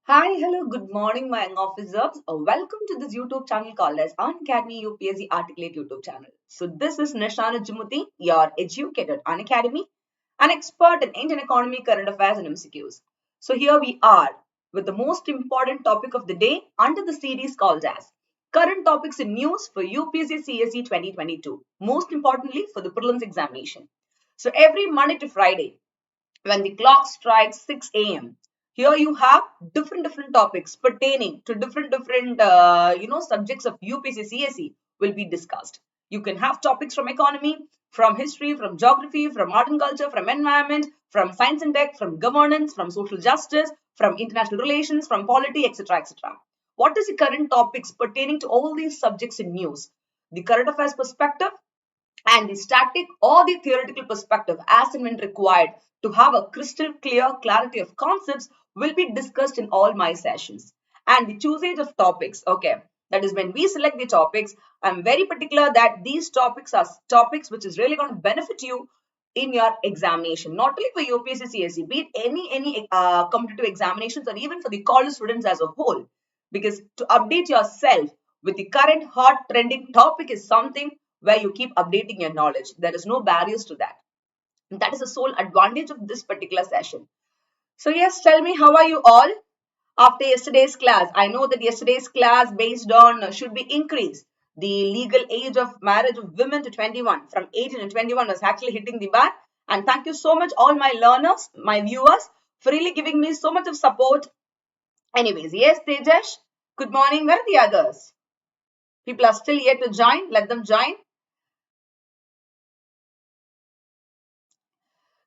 Hi, hello, good morning, my young officers. Welcome to this YouTube channel called as Unacademy UPSC Articulate YouTube channel. So this is Nisha Nujumudeen, your educator at Unacademy, an expert in Indian economy, current affairs, and MCQs. So here we are with the most important topic of the day under the series called as Current Topics in News for UPSC CSE 2022. Most importantly, for the prelims examination. So every Monday to Friday, when the clock strikes 6 a.m. Here you have different topics pertaining to different subjects of UPSC CSE will be discussed. You can have topics from economy, from history, from geography, from art and culture, from environment, from science and tech, from governance, from social justice, from international relations, from polity, etc., etc. What is the current topics pertaining to all these subjects in news? The current affairs perspective, and the static or the theoretical perspective as and when required to have a crystal clear clarity of concepts will be discussed in all my sessions. And the choosage of topics, okay, that is when we select the topics, I'm very particular that these topics are topics which is really going to benefit you in your examination, not only for UPSC CSE, be it any competitive examinations or even for the college students as a whole, because to update yourself with the current hot trending topic is something where you keep updating your knowledge. There is no barriers to that. And that is the sole advantage of this particular session. So yes, tell me, how are you all after yesterday's class? I know that yesterday's class based on should be increased. The legal age of marriage of women to 21 from 18 to 21 was actually hitting the bar. And thank you so much all my learners, my viewers, for really giving me so much of support. Anyways, yes, Tejesh, good morning. Where are the others? People are still yet to join. Let them join.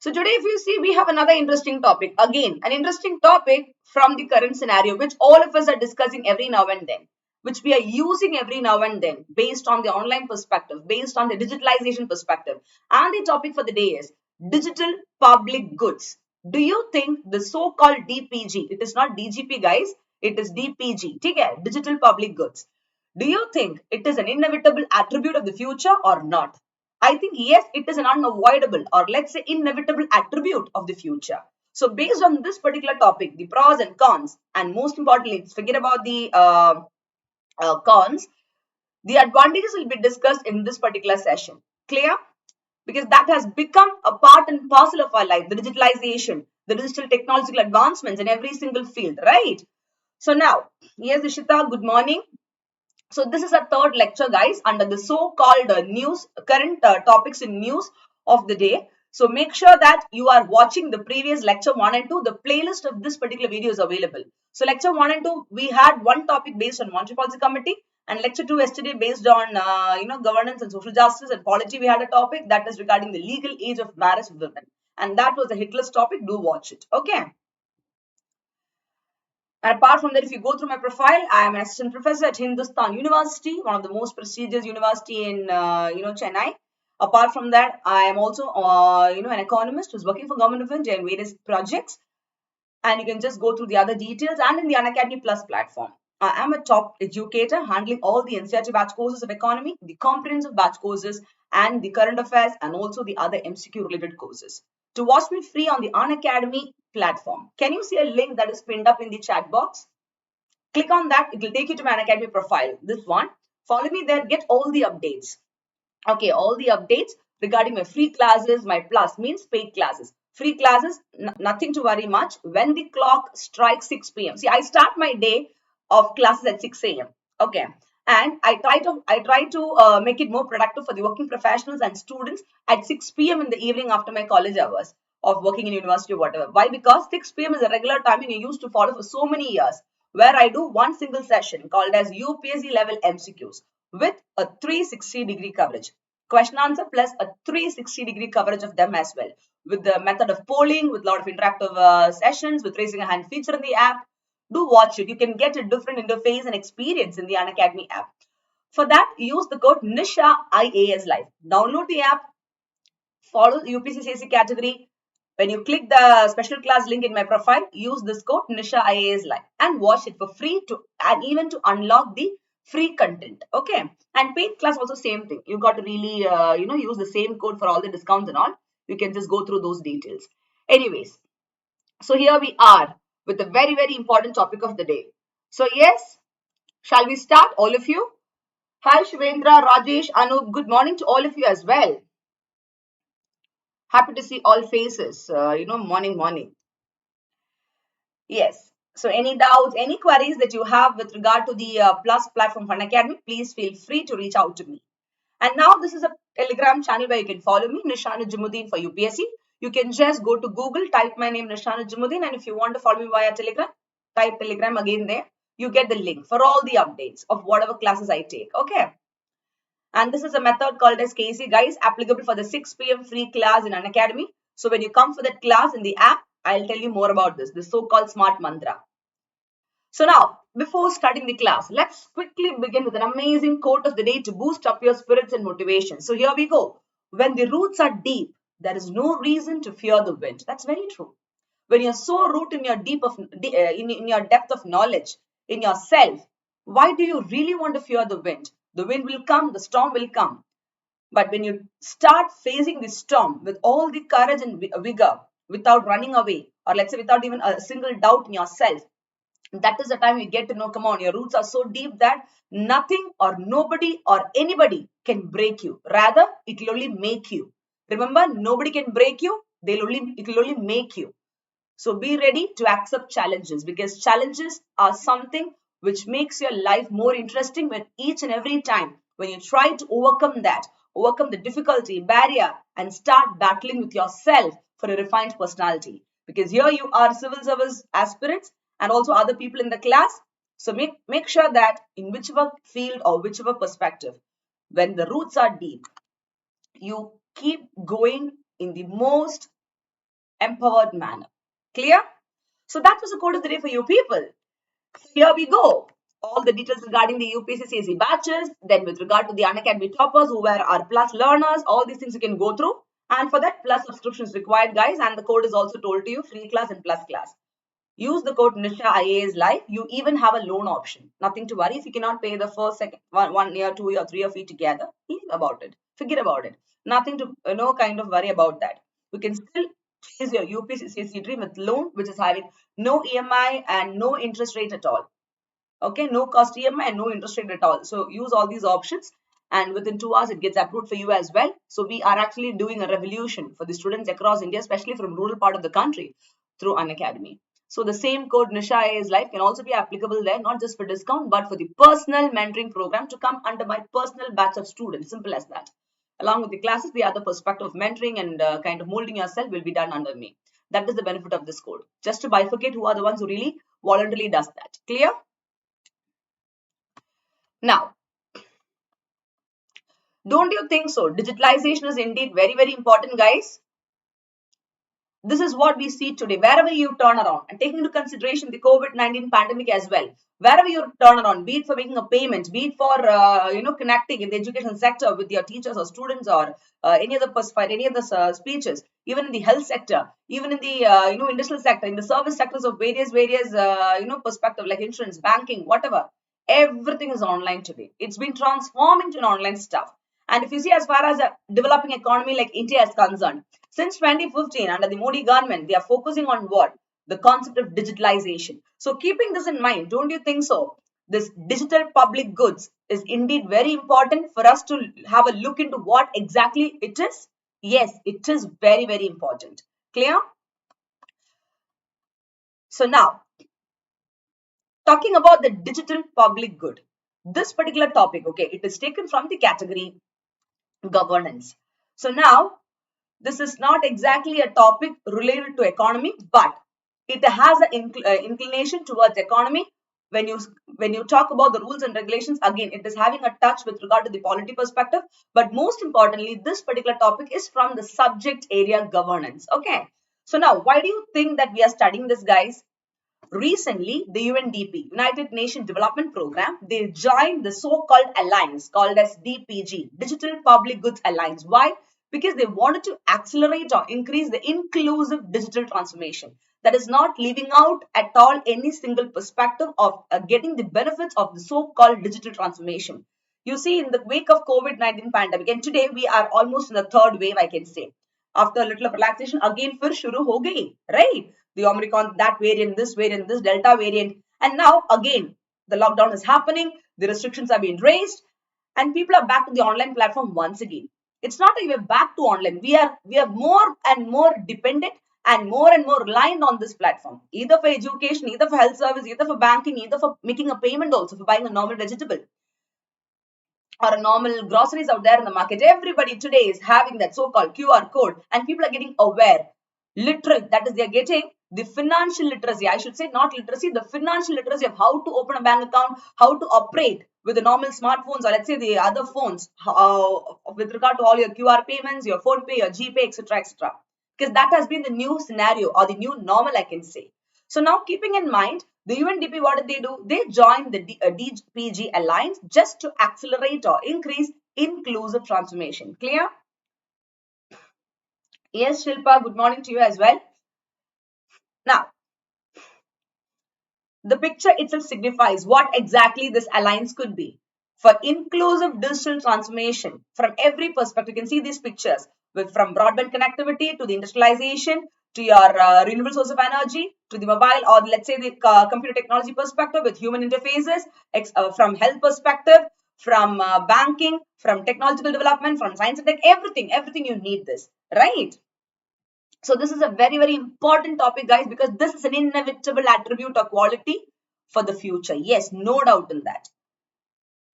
So today, if you see, we have another interesting topic. Again, an interesting topic from the current scenario, which all of us are discussing every now and then, which we are using every now and then based on the online perspective, based on the digitalization perspective. And the topic for the day is digital public goods. Do you think the so-called DPG, it is not DGP guys, it is DPG, okay, digital public goods. Do you think it is an inevitable attribute of the future or not? I think yes, it is an unavoidable or let's say inevitable attribute of the future. So based on this particular topic, the pros and cons, and most importantly, forget about the cons, the advantages will be discussed in this particular session. Clear? Because that has become a part and parcel of our life, the digitalization, the digital technological advancements in every single field, right? So now, yes, Ishita, good morning. So this is a third lecture, guys, under the so-called news, current topics in news of the day. So make sure that you are watching the previous lecture 1 and 2. The playlist of this particular video is available. So lecture 1 and 2, we had one topic based on Monetary Policy Committee, and lecture 2 yesterday based on governance and social justice and polity. We had a topic that is regarding the legal age of marriage of women, and that was a hitless topic. Do watch it. Okay. And apart from that, if you go through my profile, I am an assistant professor at Hindustan University, one of the most prestigious university in Chennai. Apart from that, I am also an economist who's working for government of India in various projects. And you can just go through the other details and in the Unacademy Plus platform. I am a top educator handling all the NCERT batch courses of economy, the comprehensive batch courses, and the current affairs, and also the other MCQ related courses. To watch me free on the Unacademy platform, can you see a link that is pinned up in the chat box? Click on that. It will take you to my Unacademy profile. This one. Follow me there. Get all the updates. Okay, all the updates regarding my free classes, my plus means paid classes. Free classes, nothing to worry much. When the clock strikes 6 p.m. See, I start my day of classes at 6 a.m. Okay. And I try to make it more productive for the working professionals and students at 6 p.m. in the evening after my college hours of working in university or whatever. Why? Because 6 p.m. is a regular timing you used to follow for so many years, where I do one single session called as UPSC level MCQs with a 360-degree coverage. Question answer plus a 360-degree coverage of them as well. With the method of polling, with a lot of interactive sessions, with raising a hand feature in the app. Do watch it. You can get a different interface and experience in the Unacademy app. For that, use the code Nisha IAS Live. Download the app, follow the UPSC category. When you click the special class link in my profile, use this code Nisha IAS Live and watch it for free and even to unlock the free content. Okay. And paid class also same thing. You got to really use the same code for all the discounts and all. You can just go through those details. Anyways, so here we are with a very, very important topic of the day. So yes, shall we start, all of you? Hi Shivendra, Rajesh, Anup, good morning to all of you as well. Happy to see all faces, morning. Yes. So any doubts, any queries that you have with regard to the Plus platform for Unacademy, please feel free to reach out to me. And now this is a Telegram channel where you can follow me, Nisha Nujumudeen for UPSC. You can just go to Google, type my name Nisha Nujumudeen, and if you want to follow me via Telegram, type Telegram again there. You get the link for all the updates of whatever classes I take. Okay. And this is a method called as KC, guys, applicable for the 6 p.m. free class in Unacademy. So when you come for that class in the app, I'll tell you more about this so-called smart mantra. So now, before starting the class, let's quickly begin with an amazing quote of the day to boost up your spirits and motivation. So here we go. When the roots are deep, there is no reason to fear the wind. That's very true. When you're so rooted in your in your depth of knowledge, in yourself, why do you really want to fear the wind? The wind will come, the storm will come. But when you start facing the storm with all the courage and vigor, without running away, or let's say without even a single doubt in yourself, that is the time you get to know, come on, your roots are so deep that nothing or nobody or anybody can break you. Rather, it will only make you. Remember, nobody can break you. It will only make you. So be ready to accept challenges, because challenges are something which makes your life more interesting when each and every time when you try to overcome the difficulty, barrier, and start battling with yourself for a refined personality. Because here you are civil service aspirants and also other people in the class. So make sure that in whichever field or whichever perspective, when the roots are deep, you keep going in the most empowered manner. Clear? So that was the code of the day for you people. So here we go. All the details regarding the UPSC batches, then with regard to the Unacademy toppers who were our plus learners, all these things you can go through. And for that, plus subscription is required, guys. And the code is also told to you, free class and plus class. Use the code Nisha IAS Live. You even have a loan option. Nothing to worry. If you cannot pay the first, second, one year, 2 year, 3 year fee together, leave about it. Forget about it. Nothing to, no kind of worry about that. You can still chase your UPSC dream with loan, which is having no EMI and no interest rate at all. Okay, no cost EMI and no interest rate at all. So use all these options, and within 2 hours it gets approved for you as well. So we are actually doing a revolution for the students across India, especially from rural part of the country, through Unacademy. So the same code Nisha is Life can also be applicable there, not just for discount, but for the personal mentoring program to come under my personal batch of students. Simple as that. Along with the classes, the other perspective of mentoring and kind of molding yourself will be done under me. That is the benefit of this code. Just to bifurcate who are the ones who really voluntarily does that. Clear? Now, don't you think so? Digitalization is indeed very, very important, guys. This is what we see today. Wherever you turn around, and taking into consideration the COVID-19 pandemic as well, wherever you turn around, be it for making a payment, be it for connecting in the education sector with your teachers or students, or any other speeches, even in the health sector, even in the industrial sector, in the service sectors of various perspective like insurance, banking, whatever, everything is online today. It's been transformed into an online stuff. And if you see, as far as a developing economy like India is concerned, since 2015, under the Modi government, they are focusing on what? The concept of digitalization. So keeping this in mind, don't you think so? This digital public goods is indeed very important for us to have a look into what exactly it is. Yes, it is very, very important. Clear? So now, talking about the digital public good, this particular topic, okay, it is taken from the category governance. So now, this is not exactly a topic related to economy, but it has an inclination towards economy. When you talk about the rules and regulations, again, it is having a touch with regard to the polity perspective. But most importantly, this particular topic is from the subject area governance. Okay. So now, why do you think that we are studying this, guys? Recently, the UNDP, United Nations Development Program, they joined the so-called alliance called as DPG, Digital Public Goods Alliance. Why? Because they wanted to accelerate or increase the inclusive digital transformation. That is not leaving out at all any single perspective of getting the benefits of the so-called digital transformation. You see, in the wake of COVID-19 pandemic, and today we are almost in the third wave, I can say. After a little of relaxation, again, फिर शुरू हो गई, right? the Omicron, that variant, this Delta variant. And now again, the lockdown is happening, the restrictions are being raised, and people are back to the online platform once again. It's not even back to online. We are more and more dependent and more reliant on this platform, either for education, either for health service, either for banking, either for making a payment, also for buying a normal vegetable or a normal groceries out there in the market. Everybody today is having that so-called QR code, and people are getting aware. Literate, that is, they are getting the financial literacy. I should say not literacy, the financial literacy of how to open a bank account, how to operate with the normal smartphones, or let's say the other phones, with regard to all your QR payments, your phone pay, your GPay, etc., etc. Because that has been the new scenario or the new normal, I can say. So now, keeping in mind, the UNDP, what did they do? They joined the DPG Alliance just to accelerate or increase inclusive transformation. Clear? Yes, Shilpa, good morning to you as well. Now, the picture itself signifies what exactly this alliance could be. For inclusive digital transformation from every perspective, you can see these pictures from broadband connectivity to the industrialization to your renewable source of energy to the mobile, or let's say the computer technology perspective with human interfaces, from health perspective, from banking, from technological development, from science and tech, everything you need this, right? So this is a very important topic, guys, because this is an inevitable attribute or quality for the future. Yes, no doubt in that.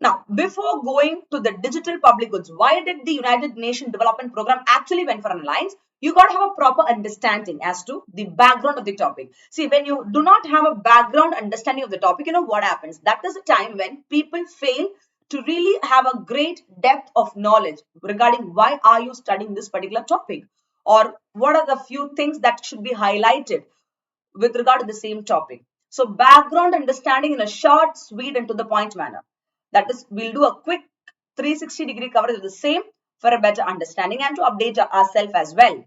Now, before going to the digital public goods, why did the United Nations Development Program actually went for an alliance? You got to have a proper understanding as to the background of the topic. See, when you do not have a background understanding of the topic, you know what happens? That is a time when people fail to really have a great depth of knowledge regarding why are you studying this particular topic, or what are the few things that should be highlighted with regard to the same topic. So background understanding in a short, sweet and to the point manner. That is, we'll do a quick 360-degree coverage of the same for a better understanding and to update ourselves as well.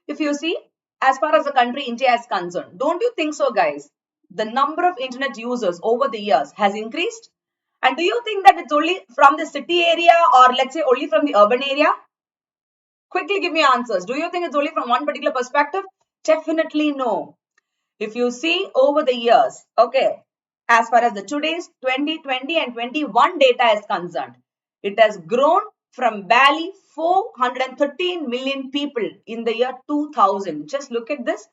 If you see, as far as the country India is concerned, don't you think so, guys? The number of internet users over the years has increased. And do you think that it's only from the city area, or let's say only from the urban area? Quickly give me answers. Do you think it's only from one particular perspective? Definitely no. If you see over the years, okay, as far as the today's 2020 and 21 data is concerned, it has grown from barely 413 million people in the year 2000. Just look at this.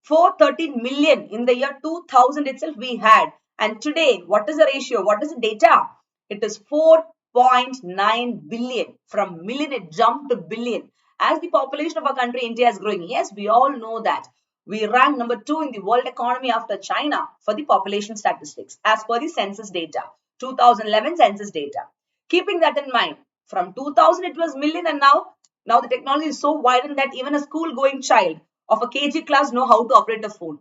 413 million in the year 2000 itself we had. And today, what is the ratio? What is the data? It is 4.9 billion. From million, it jumped to billion. As the population of our country, India, is growing. Yes, we all know that. We rank number 2 in the world economy after China for the population statistics as per the census data, 2011 census data. Keeping that in mind, from 2000 it was million, and now the technology is so widened that even a school-going child of a KG class know how to operate a phone.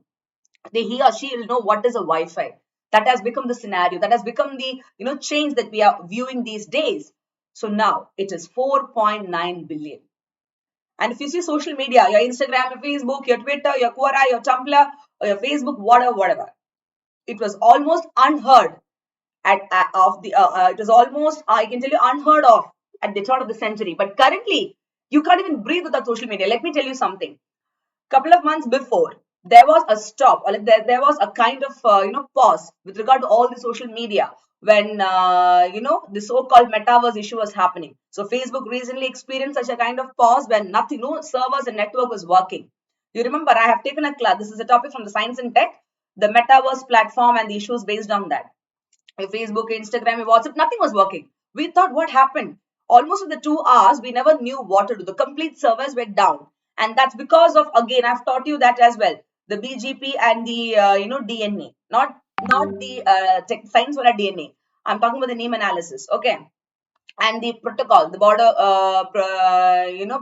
He or she will know what is a Wi-Fi. That has become the scenario. That has become the change that we are viewing these days. So now it is 4.9 billion. And if you see social media, your Instagram, your Facebook, your Twitter, your Quora, your Tumblr, or your Facebook, whatever, it was almost unheard it was almost, I can tell you, unheard of at the turn of the century. But currently, you can't even breathe without social media. Let me tell you something. Couple of months before, there was a stop, or there was a kind of pause with regard to all the social media when the so-called metaverse issue was happening. So Facebook recently experienced such a kind of pause when no servers and network was working. You remember, I have taken a class. This is a topic from the science and tech, the metaverse platform and the issues based on that. Your Facebook, Instagram, your WhatsApp, nothing was working. We thought, what happened? Almost in the 2 hours, we never knew what to do. The complete servers went down. And that's because of, again, I've taught you that as well, the BGP and the, DNA, not the science or DNA. I'm talking about the name analysis, okay? And the protocol, the border,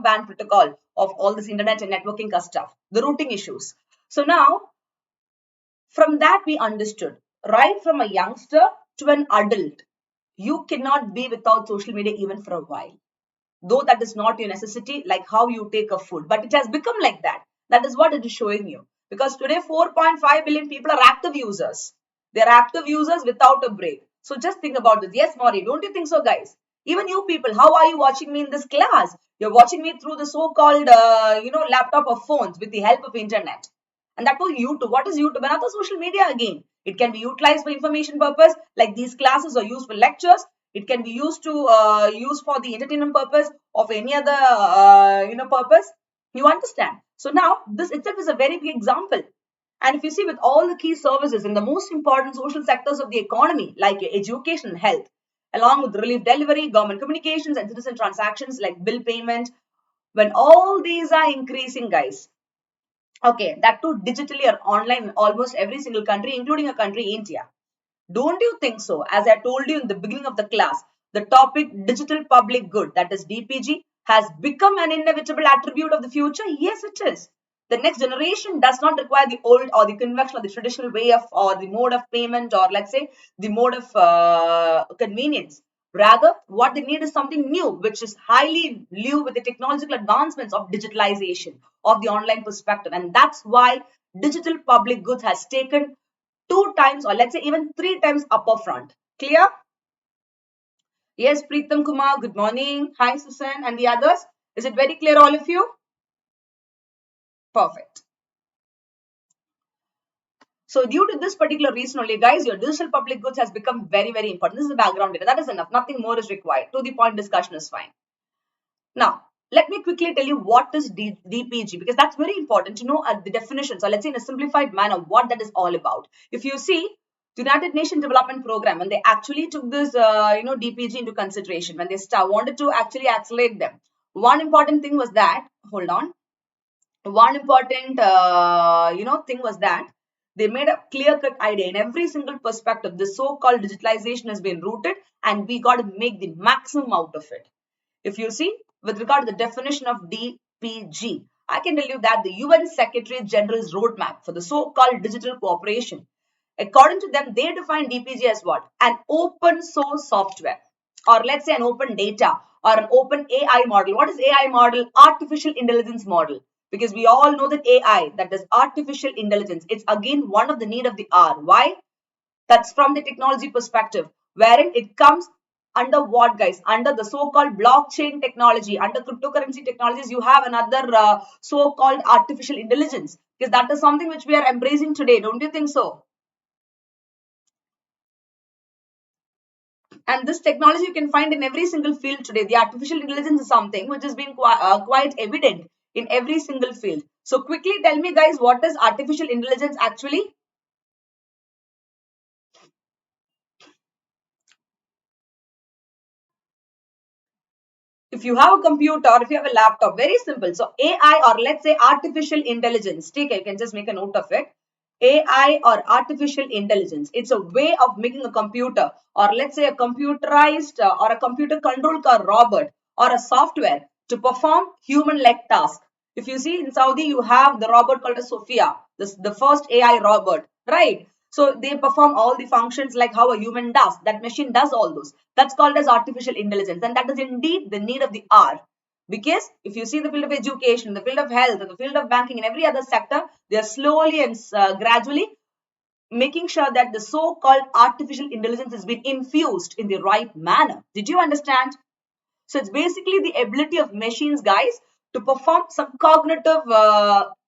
band protocol of all this internet and networking stuff, the routing issues. So now, from that we understood, right from a youngster to an adult, you cannot be without social media even for a while. Though that is not your necessity, like how you take a food, but it has become like that. That is what it is showing you. Because today 4.5 billion people are active users. They are active users without a break. So just think about this. Yes, Maury, don't you think so, guys? Even you people, how are you watching me in this class? You're watching me through the so-called, laptop or phones with the help of internet. And that was YouTube. What is YouTube? Another social media again. It can be utilized for information purpose, like these classes are used for lectures. It can be used to use for the entertainment purpose of any other purpose. You understand? So now this itself is a very big example. And if you see with all the key services in the most important social sectors of the economy, like education and health, along with relief delivery, government communications, and citizen transactions like bill payment, when all these are increasing, guys, okay, that too digitally or online in almost every single country, including a country, India. Don't you think so? As I told you in the beginning of the class, the topic digital public good, that is DPG, has become an inevitable attribute of the future. Yes, it is. The next generation does not require the old or the conventional or the traditional way of or the mode of payment, or let's say the mode of convenience. Rather, what they need is something new, which is highly lieu with the technological advancements of digitalization of the online perspective. And that's why digital public goods has taken 2 times, or let's say even 3 times upper front. Clear? Yes, Preetam Kumar, good morning. Hi, Susan and the others. Is it very clear, all of you? Perfect. So due to this particular reason only, guys, your digital public goods has become very, very important. This is the background data. That is enough. Nothing more is required. To the point discussion is fine. Now, let me quickly tell you what is DPG, because that's very important to know the definition. So let's say in a simplified manner what that is all about. If you see, the United Nations Development Program, when they actually took this DPG into consideration, when they wanted to actually accelerate them, one important thing was that, hold on, one important thing was that they made a clear-cut idea in every single perspective. The so-called digitalization has been rooted, and we got to make the maximum out of it. If you see, with regard to the definition of DPG, I can tell you that the UN Secretary General's roadmap for the so-called digital cooperation, according to them, they define DPG as what? An open source software, or let's say an open data, or an open AI model. What is AI model? Artificial intelligence model. Because we all know that AI, that is artificial intelligence, it's again one of the need of the hour. Why? That's from the technology perspective, wherein it comes under what, guys? Under the so-called blockchain technology, under cryptocurrency technologies, you have another so-called artificial intelligence, because that is something which we are embracing today. Don't you think so? And this technology you can find in every single field today. The artificial intelligence is something which has been quite evident in every single field. So quickly tell me, guys, what is artificial intelligence actually? If you have a computer or if you have a laptop, very simple. So AI, or let's say artificial intelligence, take, you can just make a note of it. AI or artificial intelligence, it's a way of making a computer, or let's say a computerized or a computer controlled car robot or a software to perform human-like tasks. If you see in Saudi, you have the robot called as Sophia, the first AI robot, right? So they perform all the functions like how a human does. That machine does all those. That's called as artificial intelligence. And that is indeed the need of the hour. Because if you see the field of education, the field of health, the field of banking, and every other sector, they are slowly and gradually making sure that the so-called artificial intelligence has been infused in the right manner. Did you understand? So it's basically the ability of machines, guys, to perform some cognitive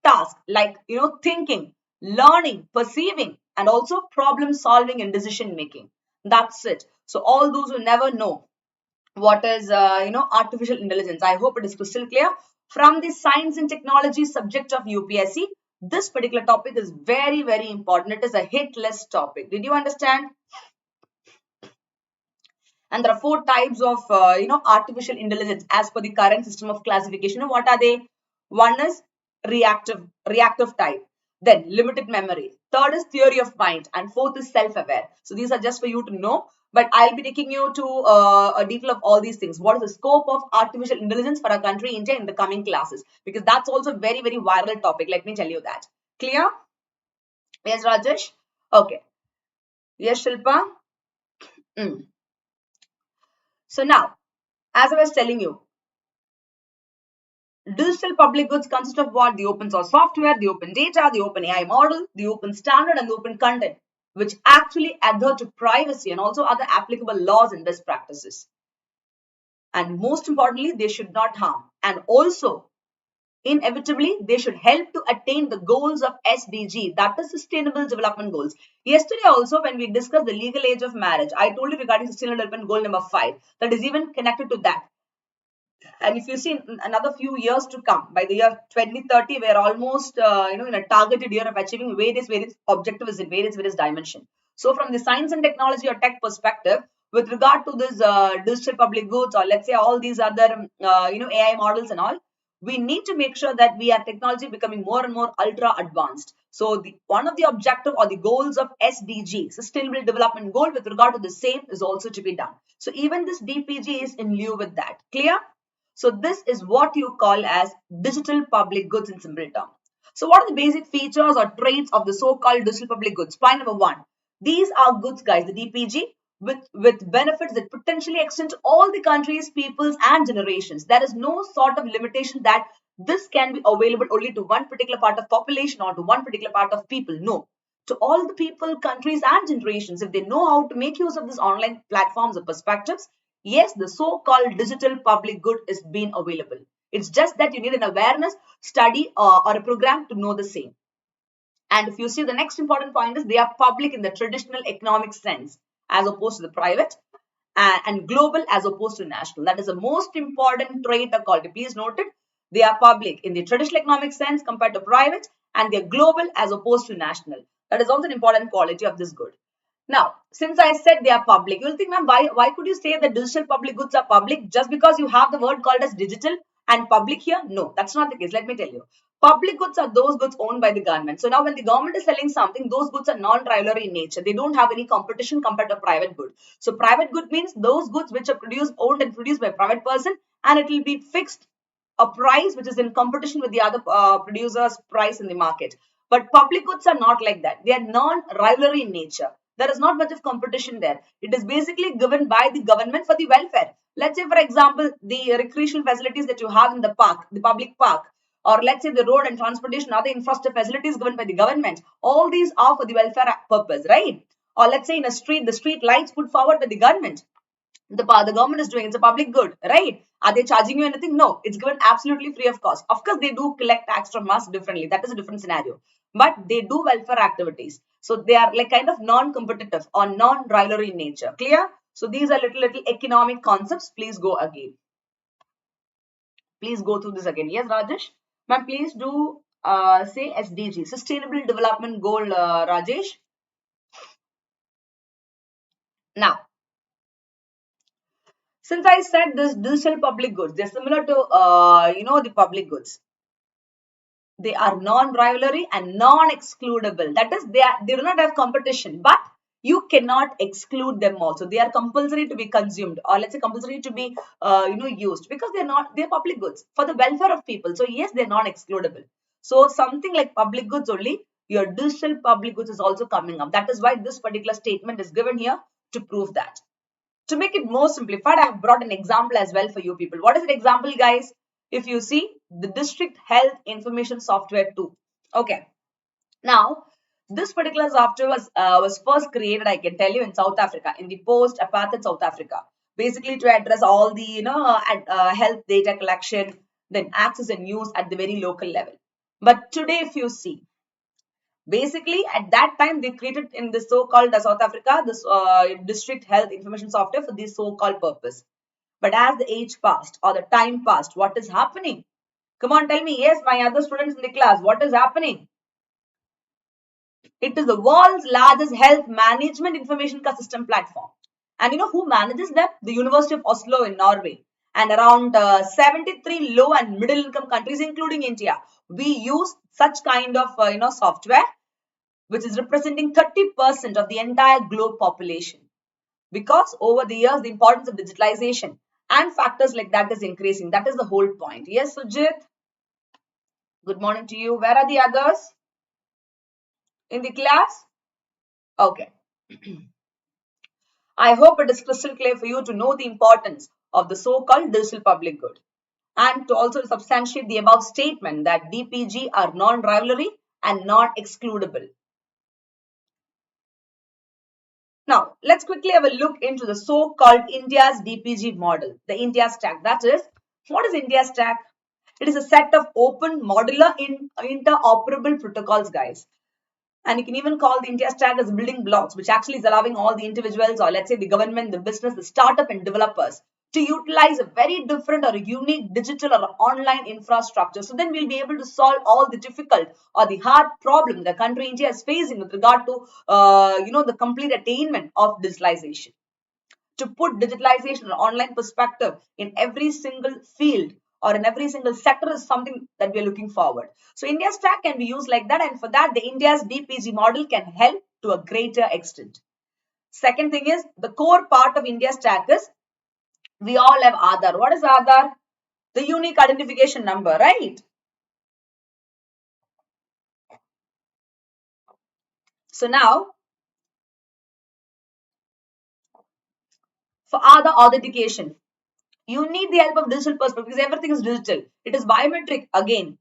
tasks like, thinking, learning, perceiving, and also problem solving and decision making. That's it. So all those who never know what is, artificial intelligence, I hope it is crystal clear. From the science and technology subject of UPSC, this particular topic is very, very important. It is a hit list topic. Did you understand? And there are 4 types of artificial intelligence as per the current system of classification. What are they? One is reactive type, then limited memory, third is theory of mind, and fourth is self-aware. So these are just for you to know, but I'll be taking you to a detail of all these things. What is the scope of artificial intelligence for our country India in the coming classes, because that's also very, very viral topic. Let me tell you that. Clear? Yes, Rajesh? Okay. Yes, Shilpa? So now, as I was telling you, digital public goods consist of what? The open source software, the open data, the open AI model, the open standard, and the open content, which actually adhere to privacy and also other applicable laws and best practices. And most importantly, they should not harm. And also, inevitably they should help to attain the goals of SDG, that is Sustainable Development Goals. Yesterday also when we discussed the legal age of marriage, I told you regarding Sustainable Development Goal number 5, that is even connected to that. And if you see another few years to come, by the year 2030, we're almost in a targeted year of achieving various objectives in various dimensions. So from the science and technology or tech perspective, with regard to this digital public goods, or let's say all these other AI models and all, we need to make sure that we are technology becoming more and more ultra advanced. So one of the objective or the goals of SDG, Sustainable Development Goal, with regard to the same is also to be done. So even this DPG is in lieu with that. Clear? So this is what you call as digital public goods in simple terms. So what are the basic features or traits of the so-called digital public goods? Point number 1. These are goods, guys, the DPG, with benefits that potentially extend to all the countries, peoples, and generations. There is no sort of limitation that this can be available only to one particular part of population or to one particular part of people. No. To all the people, countries, and generations, if they know how to make use of these online platforms or perspectives, yes, the so-called digital public good is being available. It's just that you need an awareness, study, or a program to know the same. And if you see, the next important point is they are public in the traditional economic sense as opposed to the private, and global as opposed to national. That is the most important trait or quality. Please note it. They are public in the traditional economic sense compared to private, and they are global as opposed to national. That is also an important quality of this good. Now, since I said they are public, you'll think, ma'am, why could you say that digital public goods are public just because you have the word called as digital and public here? No, that's not the case. Let me tell you. Public goods are those goods owned by the government. So now when the government is selling something, those goods are non-rivalry in nature. They don't have any competition compared to private good. So private good means those goods which are owned and produced by a private person, and it will be fixed a price which is in competition with the other producers' price in the market. But public goods are not like that. They are non-rivalry in nature. There is not much of competition there. It is basically given by the government for the welfare. Let's say, for example, the recreational facilities that you have in the park, the public park, or let's say the road and transportation, other infrastructure facilities given by the government. All these are for the welfare purpose, right? Or let's say in a street, the street lights put forward by the government. The government is doing, it's a public good, right? Are they charging you anything? No, it's given absolutely free of cost. Of course, they do collect tax from us differently. That is a different scenario. But they do welfare activities. So they are like kind of non-competitive or non-rivalry in nature. Clear? So these are little economic concepts. Please go again. Please go through this again. Yes, Rajesh? Ma'am, please do say SDG, Sustainable Development Goal, Rajesh. Now, since I said this digital public goods, they're similar to, the public goods. They are non-rivalry and non-excludable. That is, they do not have competition, but you cannot exclude them also. They are compulsory to be consumed, or let's say compulsory to be, used, because they're public goods for the welfare of people. So yes, they're non-excludable. So something like public goods only, your digital public goods is also coming up. That is why this particular statement is given here to prove that. To make it more simplified, I have brought an example as well for you people. What is an example, guys? If you see the district health information software 2. Okay. Now, this particular software was first created, I can tell you, in South Africa, in the post-apartheid South Africa, basically to address all the health data collection, then access and use at the very local level. But today, if you see, basically, at that time, they created in the so-called South Africa, this district health information software for this so-called purpose. But as the age passed or the time passed, what is happening? Come on, tell me. Yes, my other students in the class, what is happening? It is the world's largest health management information system platform. And you know who manages them? The University of Oslo in Norway. And around 73 low and middle income countries, including India, we use such kind of software, which is representing 30% of the entire globe population. Because over the years, the importance of digitalization and factors like that is increasing. That is the whole point. Yes, Sujit? Good morning to you. Where are the others? In the class? Okay. I hope it is crystal clear for you to know the importance of the so-called digital public good, and to also substantiate the above statement that DPG are non-rivalry and non-excludable. Now, let's quickly have a look into the so-called India's DPG model, the India stack. That is, what is India stack? It is a set of open, modular, interoperable protocols, guys. And you can even call the India stack as building blocks, which actually is allowing all the individuals, or let's say the government, the business, the startup and developers to utilize a very different or a unique digital or online infrastructure. So then we'll be able to solve all the difficult or the hard problem the country India is facing with regard to, the complete attainment of digitalization. To put digitalization and online perspective in every single field or in every single sector is something that we are looking forward. So India stack can be used like that, and for that the India's DPG model can help to a greater extent. Second thing is the core part of India stack is we all have Aadhaar. What is Aadhaar? The unique identification number, right? So now for Aadhaar authentication, you need the help of digital perspective because everything is digital. It is biometric again.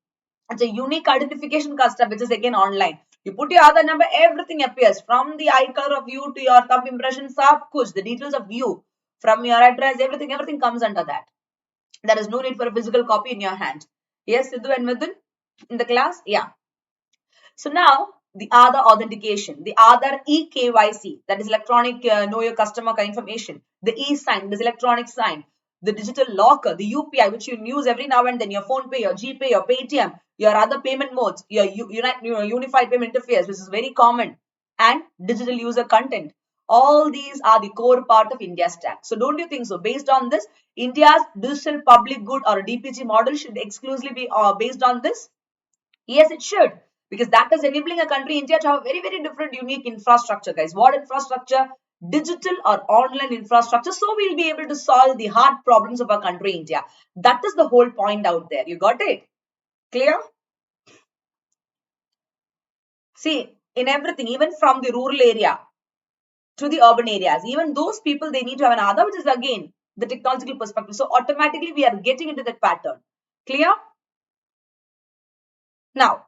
It's a unique identification custom, which is again online. You put your Aadhaar number, everything appears from the eye color of you to your thumb impression, sab kuch, the details of you, from your address, everything comes under that. There is no need for a physical copy in your hand. Yes, Sidhu and Midhun in the class? Yeah. So now the Aadhaar authentication, the Aadhaar eKYC, that is electronic know your customer information, the e-sign, this electronic sign, the digital locker, the UPI, which you use every now and then, your phone pay, your GPay, your Paytm, your other payment modes, your unified payment interface, which is very common, and digital user content. All these are the core part of India stack. So don't you think so? Based on this, India's digital public good or DPG model should exclusively be based on this? Yes, it should, because that is enabling a country India to have a very, very different, unique infrastructure, guys. What infrastructure? Digital or online infrastructure. So we'll be able to solve the hard problems of our country India. That is the whole point out there. You got it? Clear? See, in everything, even from the rural area to the urban areas, even those people, they need to have an Aadhaar, which is again the technological perspective. So automatically we are getting into that pattern. Clear? Now,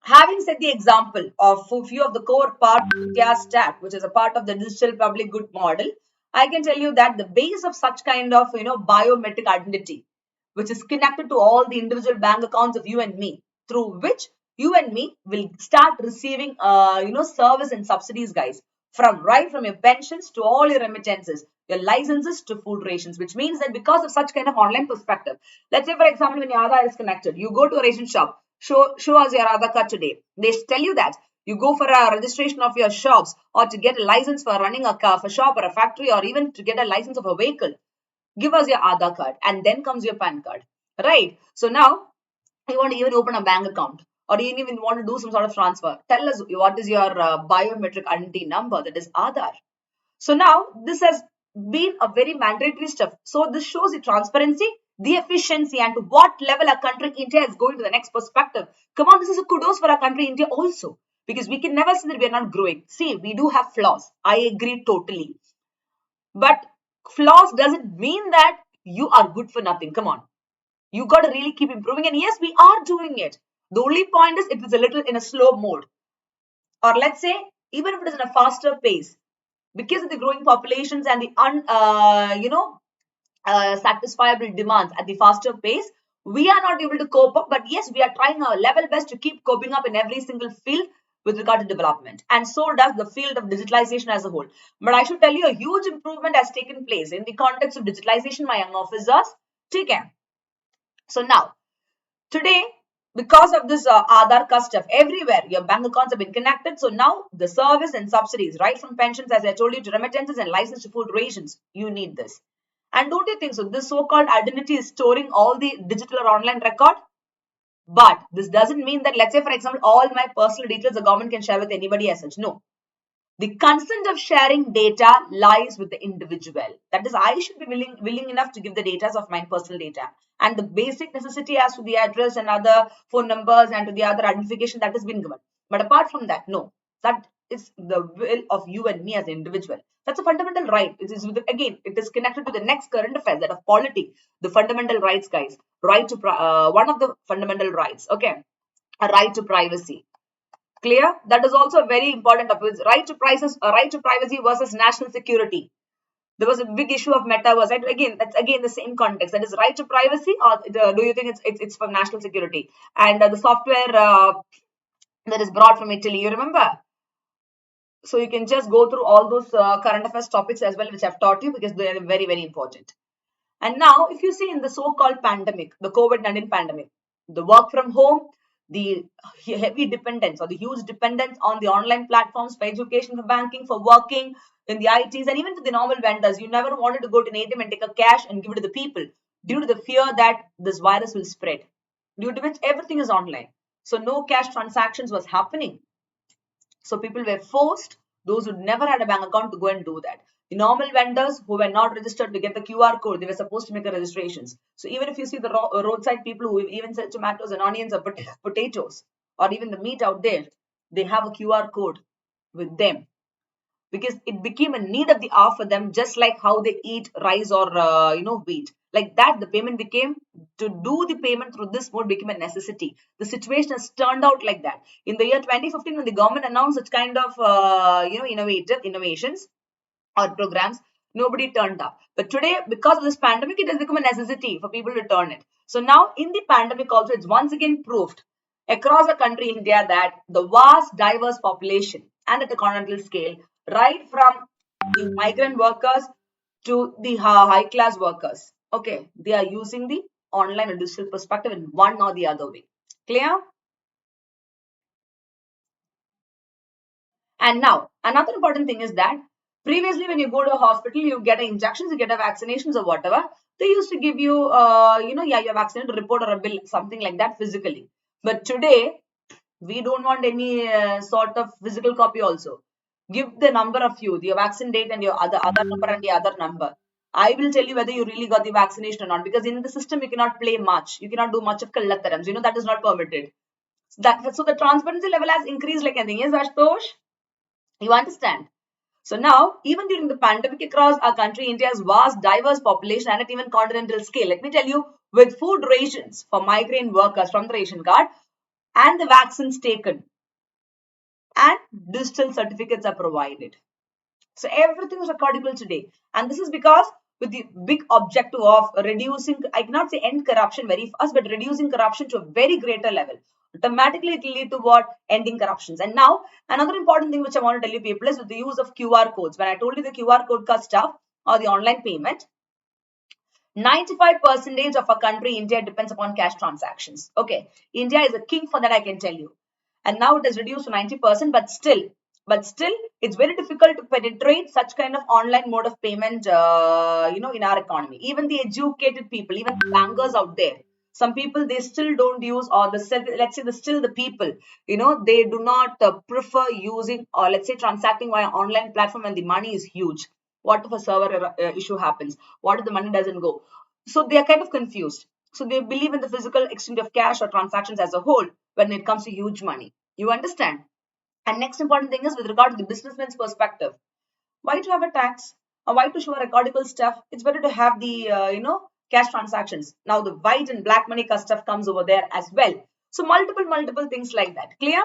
having set the example of a few of the core parts of India stack, which is a part of the digital public good model, I can tell you that the base of such kind of biometric identity, which is connected to all the individual bank accounts of you and me, through which you and me will start receiving service and subsidies, guys, from your pensions to all your remittances, your licenses to food rations, which means that because of such kind of online perspective, let's say for example, when your Aadhaar is connected, you go to a ration shop, show us your Aadhaar card today. They tell you that you go for a registration of your shops or to get a license for running a car, for shop or a factory, or even to get a license of a vehicle. Give us your Aadhaar card, and then comes your PAN card, right? So now you want to even open a bank account, or you even want to do some sort of transfer. Tell us what is your biometric identity number, that is Aadhaar. So now this has been a very mandatory stuff. So this shows the transparency, the efficiency, and to what level our country India is going to the next perspective. Come on, this is a kudos for our country India also, because we can never say that we are not growing. See, we do have flaws. I agree totally. But flaws doesn't mean that you are good for nothing. Come on. You got to really keep improving. And yes, we are doing it. The only point is it is a little in a slow mode. Or let's say, even if it is in a faster pace, because of the growing populations and the satisfiable demands at the faster pace, we are not able to cope up. But yes, we are trying our level best to keep coping up in every single field with regard to development, and so does the field of digitalization as a whole. But I should tell you, a huge improvement has taken place in the context of digitalization, my young officers. Take care. So now, today, because of this Aadhaar custom, everywhere your bank accounts have been connected. So now the service and subsidies, right from pensions, as I told you, to remittances and license to food rations, you need this. And don't you think so? This so-called identity is storing all the digital or online record. But this doesn't mean that, let's say, for example, all my personal details the government can share with anybody as such. No. The consent of sharing data lies with the individual. That is, I should be willing enough to give the data of my personal data. And the basic necessity as to the address and other phone numbers and to the other identification, that has been given. But apart from that, no. That is the will of you and me as an individual. That's a fundamental right. It is again, it is connected to the next current affairs, that of polity, the fundamental rights, guys. Right to one of the fundamental rights. Okay, a right to privacy. Clear? That is also very important topic. Right to privacy versus national security. There was a big issue of metaverse, right? Again, that's again the same context. That is right to privacy, or do you think it's for national security? And the software that is brought from Italy, you remember? So you can just go through all those current affairs topics as well, which I've taught you, because they are very, very important. And now, if you see in the so-called pandemic, the COVID-19 pandemic, the work from home, the heavy dependence or the huge dependence on the online platforms for education, for banking, for working in the ITs, and even to the normal vendors, you never wanted to go to an ATM and take a cash and give it to the people due to the fear that this virus will spread, due to which everything is online. So no cash transactions was happening. So people were forced, those who never had a bank account, to go and do that. The normal vendors who were not registered to get the QR code, they were supposed to make the registrations. So even if you see the roadside people who even sell tomatoes and onions or potatoes or even the meat out there, they have a QR code with them, because it became a need of the hour for them, just like how they eat rice or wheat. Like that, the payment became, to do the payment through this mode became a necessity. The situation has turned out like that. In the year 2015, when the government announced such kind of innovations or programs, nobody turned up. But today, because of this pandemic, it has become a necessity for people to turn it. So now in the pandemic also, it's once again proved across the country India that the vast diverse population and at a continental scale, right from the migrant workers to the high class workers, okay, they are using the online and digital perspective in one or the other way. Clear? And now, another important thing is that previously, when you go to a hospital, you get injections, you get a vaccinations or whatever. They used to give you, you're vaccinated, report or a bill, something like that physically. But today, we don't want any sort of physical copy also. Give the number of you, your vaccine date and your other number and the other number. I will tell you whether you really got the vaccination or not, because in the system, you cannot play much. You cannot do much of kallatarams. That is not permitted. So the transparency level has increased like anything. Yes, Ashtosh? You understand? So now, even during the pandemic across our country, India's vast, diverse population and at even continental scale, let me tell you, with food rations for migrant workers from the ration card and the vaccines taken and digital certificates are provided. So everything is recordable today. And this is because with the big objective of reducing, I cannot say end corruption very fast, but reducing corruption to a very greater level. Automatically, it will lead to what? Ending corruptions. And now, another important thing which I want to tell you people is with the use of QR codes. When I told you the QR code stuff or the online payment, 95% of our country, India, depends upon cash transactions. Okay, India is a king for that, I can tell you. And now it has reduced to 90%, but still, it's very difficult to penetrate such kind of online mode of payment, in our economy. Even the educated people, even the bankers out there, some people, they still don't use, or let's say the people, they do not prefer using, or let's say transacting via online platform when the money is huge. What if a server issue happens? What if the money doesn't go? So they are kind of confused. So they believe in the physical exchange of cash or transactions as a whole when it comes to huge money. You understand? And next important thing is with regard to the businessman's perspective. Why to have a tax? Or why to show a recordable stuff? It's better to have the, cash transactions. Now the white and black money stuff comes over there as well. So multiple things like that. Clear?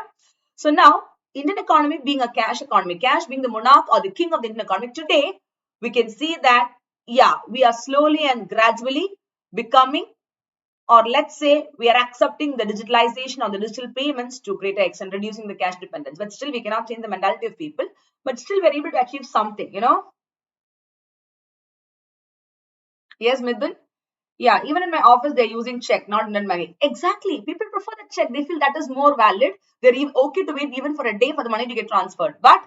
So now, Indian economy being a cash economy, cash being the monarch or the king of the Indian economy, today we can see that, yeah, we are slowly and gradually becoming, or let's say we are accepting the digitalization or the digital payments to greater extent, reducing the cash dependence. But still, we cannot change the mentality of people, but still we're able to achieve something, Yes, Midun? Yeah, even in my office, they're using check, not Indian money. Exactly. People prefer the check. They feel that is more valid. They're okay to wait even for a day for the money to get transferred. But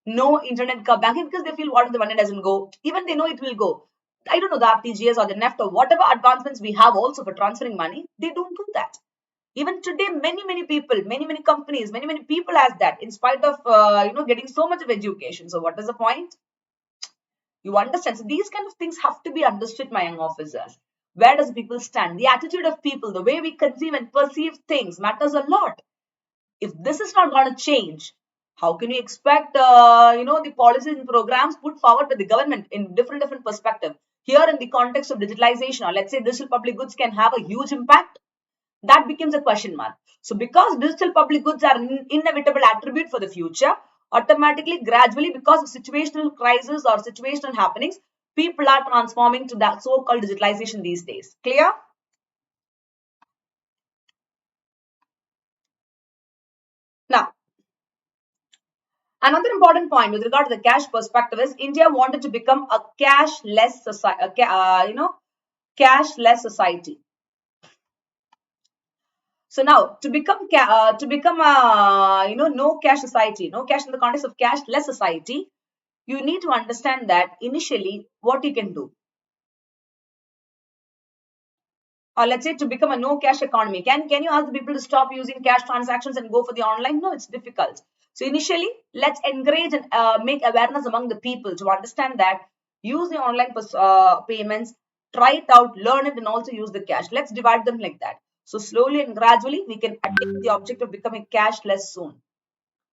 no internet banking, because they feel what if the money doesn't go? Even they know it will go. I don't know, the RTGS or the NEFT or whatever advancements we have also for transferring money, they don't do that. Even today, many people, many companies, many people has that in spite of, getting so much of education. So what is the point? You understand? So these kind of things have to be understood, my young officers. Where does people stand? The attitude of people, the way we conceive and perceive things matters a lot. If this is not going to change, how can you expect, the policies and programs put forward by the government in different perspective? Here in the context of digitalization, or let's say digital public goods can have a huge impact, that becomes a question mark. So because digital public goods are an inevitable attribute for the future, automatically, gradually, because of situational crisis or situational happenings, people are transforming to that so-called digitalization these days. Clear? Now, another important point with regard to the cash perspective is India wanted to become a cashless society, cashless society. So now to become a no cash society, no cash in the context of cashless society, you need to understand that initially what you can do. Or let's say to become a no cash economy, can you ask the people to stop using cash transactions and go for the online? No, it's difficult. So initially, let's encourage and make awareness among the people to understand that use the online payments, try it out, learn it, and also use the cash. Let's divide them like that. So slowly and gradually, we can attain the objective of becoming cashless soon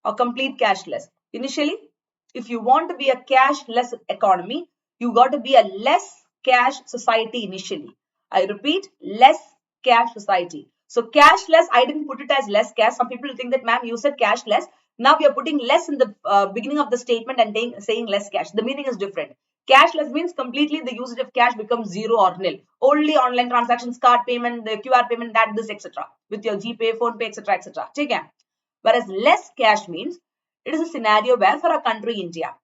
or complete cashless. Initially, if you want to be a cashless economy, you got to be a less cash society initially. I repeat, less cash society. So cashless, I didn't put it as less cash. Some people think that, ma'am, you said cashless. Now we are putting less in the beginning of the statement and saying less cash. The meaning is different. Cashless means completely the usage of cash becomes zero or nil. Only online transactions, card payment, the QR payment, that, this, etc. With your GPay, PhonePe, etc., etc. Take care. Whereas less cash means it is a scenario where for our country, India,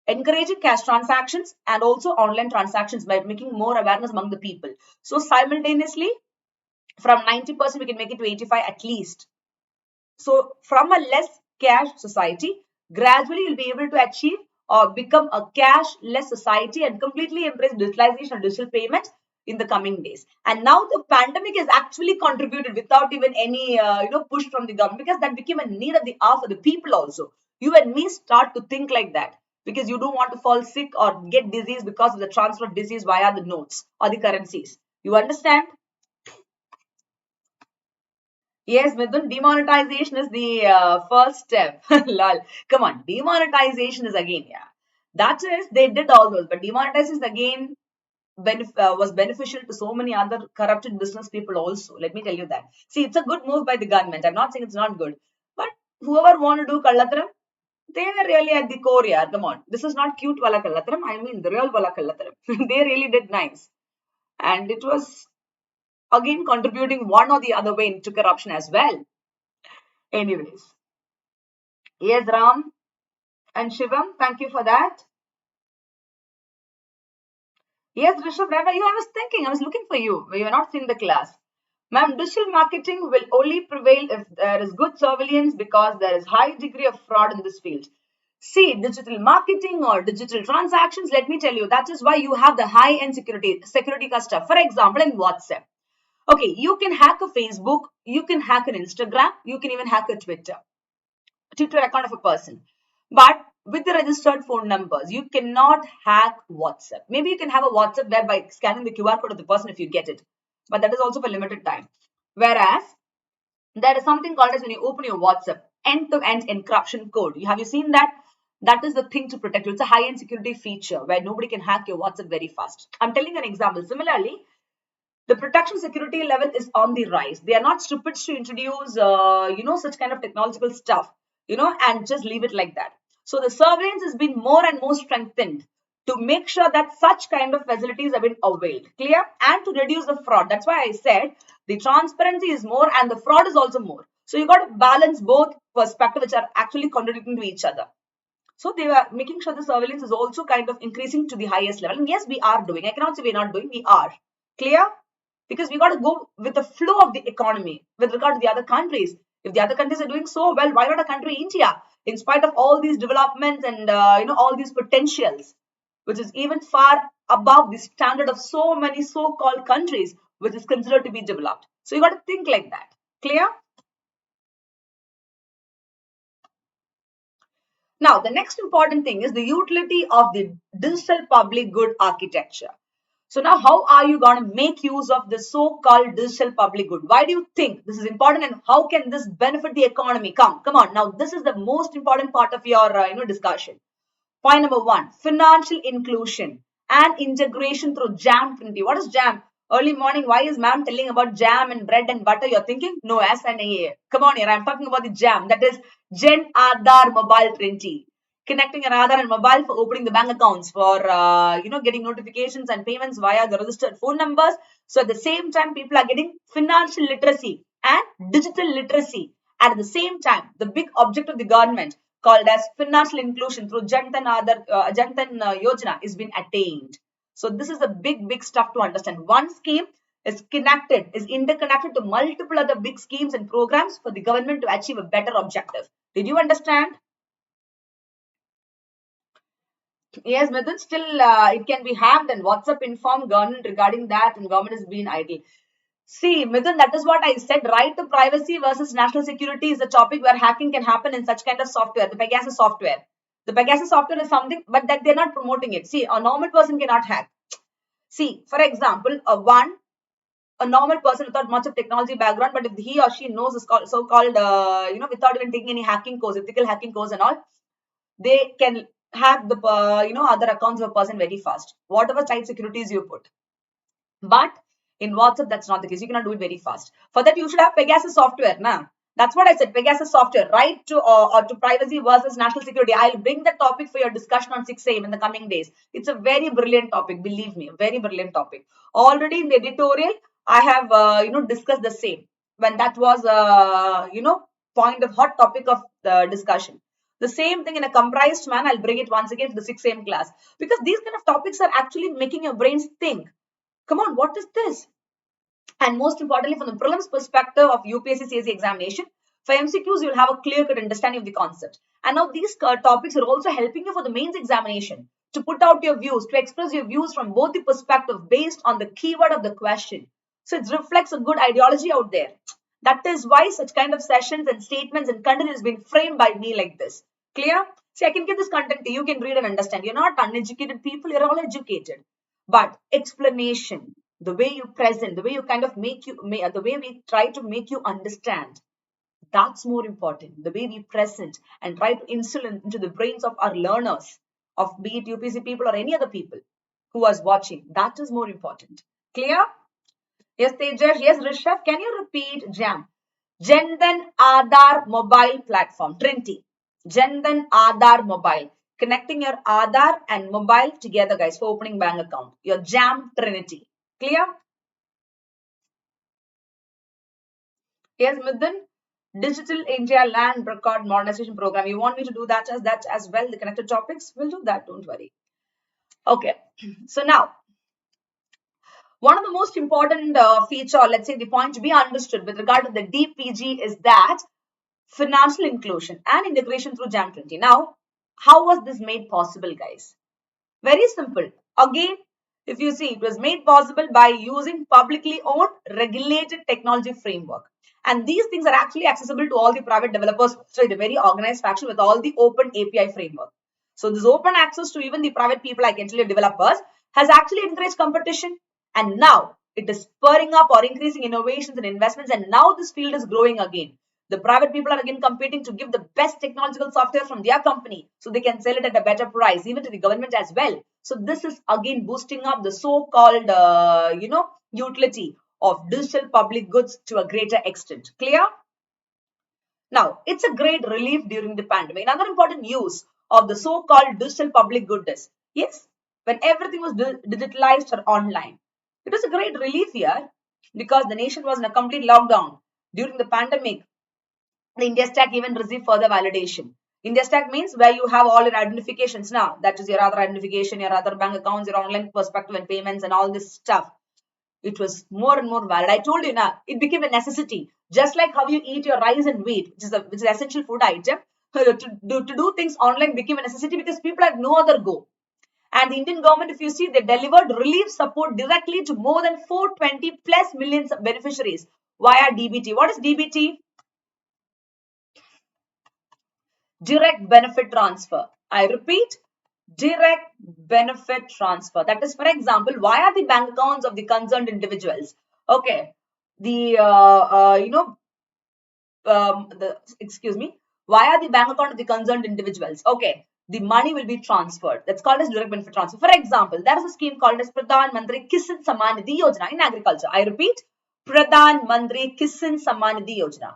encouraging cash transactions and also online transactions by making more awareness among the people. So simultaneously, from 90%, we can make it to 85 at least. So from a less cash society, gradually you'll be able to achieve or become a cashless society and completely embrace digitalization or digital payments in the coming days. And now the pandemic has actually contributed without even any push from the government, because that became a need of the hour for the people also. You and me start to think like that because you don't want to fall sick or get disease because of the transfer of disease via the notes or the currencies. You understand? Yes, Midun, demonetization is the first step. Lol. Come on, demonetization is again, yeah. That is, they did all those, but demonetization is again was beneficial to so many other corrupted business people also. Let me tell you that. See, it's a good move by the government. I'm not saying it's not good. But whoever want to do Kallatharam, they were really at the core, yeah. Come on. This is not cute Wala Kallatharam. I mean, the real Wala Kallatharam. They really did nice. And it was again contributing one or the other way into corruption as well. Anyways. Yes, Ram and Shivam, thank you for that. Yes, Rishabh, where were you? I was thinking, I was looking for you. You were not in the class. Ma'am, digital marketing will only prevail if there is good surveillance because there is high degree of fraud in this field. See, digital marketing or digital transactions, let me tell you, that is why you have the high-end security stuff. For example, in WhatsApp. Okay, you can hack a Facebook, you can hack an Instagram, you can even hack a Twitter account of a person. But with the registered phone numbers, you cannot hack WhatsApp. Maybe you can have a WhatsApp there by scanning the QR code of the person if you get it. But that is also for limited time. Whereas there is something called as when you open your WhatsApp, end-to-end encryption code. Have you seen that? That is the thing to protect you. It's a high-end security feature where nobody can hack your WhatsApp very fast. I'm telling an example. Similarly, the protection security level is on the rise. They are not stupid to introduce, such kind of technological stuff, and just leave it like that. So the surveillance has been more and more strengthened to make sure that such kind of facilities have been availed. Clear? And to reduce the fraud. That's why I said the transparency is more and the fraud is also more. So you got to balance both perspectives which are actually contradicting to each other. So they were making sure the surveillance is also kind of increasing to the highest level. And yes, we are doing. I cannot say we're not doing. We are. Clear? Because we got to go with the flow of the economy with regard to the other countries. If the other countries are doing so well, why not a country India? In spite of all these developments and all these potentials, which is even far above the standard of so many so-called countries, which is considered to be developed. So you got to think like that. Clear? Now, the next important thing is the utility of the digital public good architecture. So now how are you going to make use of this so-called digital public good? Why do you think this is important and how can this benefit the economy? Come on. Now this is the most important part of your discussion. Point number 1, financial inclusion and integration through jam printing. What is jam? Early morning, why is ma'am telling about jam and bread and butter? You're thinking, no, S and A. Come on here, I'm talking about the jam. That is Gen Aadhaar Mobile Printing. connecting your Aadhaar and mobile for opening the bank accounts, for getting notifications and payments via the registered phone numbers. So at the same time, people are getting financial literacy and digital literacy. And at the same time, the big object of the government called as financial inclusion through Jantan Yojana is being attained. So this is a big stuff to understand. One scheme is interconnected to multiple other big schemes and programs for the government to achieve a better objective. Did you understand? Yes, Mithun, still it can be hacked, and WhatsApp informed government regarding that, and government has been idle. See, Mithun, that is what I said. Right to privacy versus national security is a topic where hacking can happen in such kind of software, the Pegasus software. The Pegasus software is something, but that they're not promoting it. See, a normal person cannot hack. See, for example, a normal person without much of technology background, but if he or she knows this so-called, without even taking any hacking course, ethical hacking course and all, they can hack the, other accounts of a person very fast. Whatever tight securities you put. But in WhatsApp, that's not the case. You cannot do it very fast. For that, you should have Pegasus software. Nah? That's what I said. Pegasus software, right to or to privacy versus national security. I'll bring that topic for your discussion on 6 a.m. in the coming days. It's a very brilliant topic. Believe me, a very brilliant topic. Already in the editorial, I have discussed the same when that was point of hot topic of the discussion. The same thing in a comprised man, I'll bring it once again for the 6 a.m. class, because these kind of topics are actually making your brains think. Come on, what is this? And most importantly, from the prelims perspective of UPSC CSE examination, for MCQs, you'll have a clear-cut understanding of the concept. And now these topics are also helping you for the mains examination to put out your views, to express your views from both the perspective based on the keyword of the question. So it reflects a good ideology out there. That is why such kind of sessions and statements and content is being framed by me like this. Clear? See, I can give this content to you, you can read and understand. You're not uneducated people, you're all educated. But explanation, the way you present, the way you kind of the way we try to make you understand, that's more important. The way we present and try to instill into the brains of our learners, of be it UPSC people or any other people who was watching, that is more important. Clear? Yes, Tejas. Yes, Rishabh. Can you repeat JAM? Jandan Aadhaar mobile platform, Trinity. Jandan Aadhaar mobile. Connecting your Aadhaar and mobile together, guys, for opening bank account. Your JAM Trinity. Clear? Yes, Midhan. Digital India Land Record Modernization Program. You want me to do that as well? The connected topics? We'll do that. Don't worry. Okay. So now, one of the most important feature, or let's say the point to be understood with regard to the DPG is that financial inclusion and integration through JAM 20. Now, how was this made possible, guys? Very simple. Again, if you see, it was made possible by using publicly owned regulated technology framework. And these things are actually accessible to all the private developers. So in a very organized fashion with all the open API framework. So this open access to even the private people, I can tell you, developers, has actually encouraged competition. And now it is spurring up or increasing innovations and investments. And now this field is growing again. The private people are again competing to give the best technological software from their company so they can sell it at a better price, even to the government as well. So this is again boosting up the so-called, utility of digital public goods to a greater extent. Clear? Now, it's a great relief during the pandemic. Another important use of the so-called digital public good is, yes, when everything was digitalized or online. It was a great relief here because the nation was in a complete lockdown. During the pandemic, the India Stack even received further validation. India Stack means where you have all your identifications now. That is your other identification, your other bank accounts, your online perspective and payments and all this stuff. It was more and more valid. I told you now, it became a necessity. Just like how you eat your rice and wheat, which is an essential food item, to do things online became a necessity because people had no other go. And the Indian government, if you see, they delivered relief support directly to more than 420 plus millions of beneficiaries via DBT. What is DBT? Direct benefit transfer. I repeat, direct benefit transfer. That is, for example, via the bank accounts of the concerned individuals. Okay, via the bank account of the concerned individuals. Okay, the money will be transferred. That's called as direct benefit transfer. For example, there is a scheme called as Pradhan Mantri Kisan Samman Nidhi Yojana in agriculture. I repeat, Pradhan Mantri Kisan Samman Nidhi Yojana.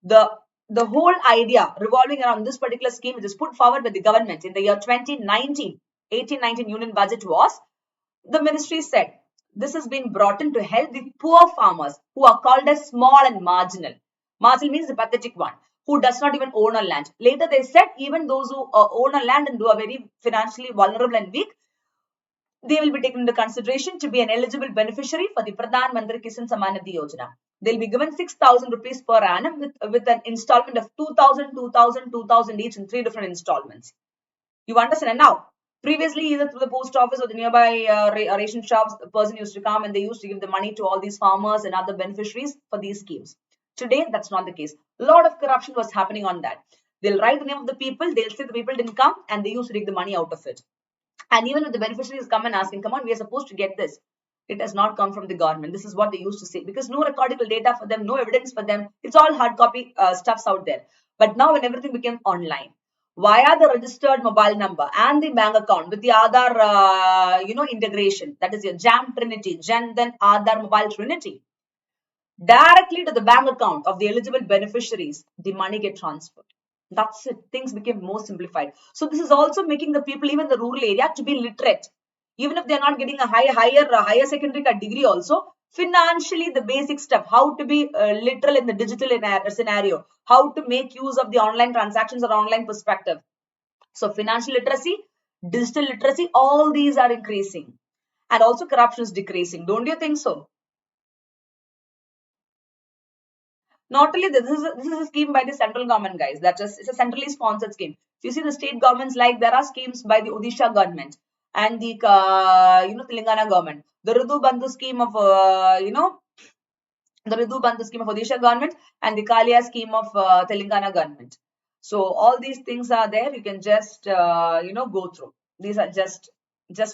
The the whole idea revolving around this particular scheme, which is put forward by the government in the year 2019, 18-19 union budget, was the ministry said this has been brought in to help the poor farmers who are called as small and marginal. Marginal means the pathetic one, who does not even own a land. Later they said even those who own a land and who are very financially vulnerable and weak, they will be taken into consideration to be an eligible beneficiary for the Pradhan Mantri Kisan Samman Nidhi Yojana. They'll be given 6,000 rupees per annum with an installment of 2,000, 2,000, 2,000 each in 3 different installments. You understand? And now, previously, either through the post office or the nearby ration shops, the person used to come and they used to give the money to all these farmers and other beneficiaries for these schemes. Today, that's not the case. A lot of corruption was happening on that. They'll write the name of the people, they'll say the people didn't come, and they used to take the money out of it. And even if the beneficiaries come and asking, come on, we are supposed to get this, it has not come from the government. This is what they used to say, because no recordable data for them, no evidence for them. It's all hard copy stuffs out there. But now when everything became online, via the registered mobile number and the bank account with the Aadhaar, integration, that is your JAM Trinity, Jan then Aadhaar Mobile Trinity, directly to the bank account of the eligible beneficiaries, the money get transferred. That's it. Things became more simplified. So this is also making the people, even the rural area, to be literate. Even if they're not getting a higher secondary degree also, financially the basic stuff, how to be literal in the digital scenario, how to make use of the online transactions or online perspective. So financial literacy, digital literacy, all these are increasing. And also corruption is decreasing. Don't you think so? Not only this is a scheme by the central government, guys. It's a centrally sponsored scheme. If you see the state governments, like there are schemes by the Odisha government and the Telangana government. The Ridu Bandhu scheme of the Ridu Bandhu scheme of Odisha government and the Kalia scheme of Telangana government. So all these things are there. You can just go through. These are just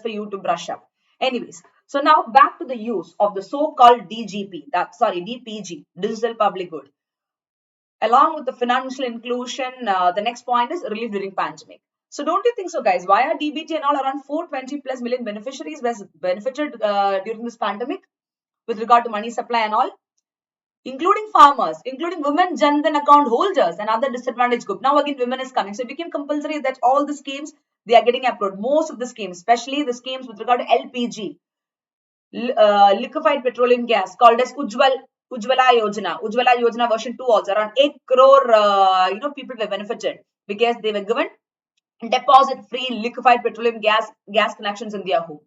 for you to brush up. Anyways, so now back to the use of the so-called DPG, Digital Public Good. Along with the financial inclusion, the next point is relief during pandemic. So don't you think so, guys? Why are DBT and all around 420 plus million beneficiaries was benefited during this pandemic with regard to money supply and all? Including farmers, including women Jan Dhan account holders and other disadvantaged group. Now again, women is coming. So it became compulsory that all the schemes, they are getting approved. Most of the schemes, especially the schemes with regard to LPG, liquefied petroleum gas, called as Ujjwala Yojana. Ujjwala Yojana version 2 also. Around 8 crore, people were benefited because they were given deposit-free liquefied petroleum gas connections in their home.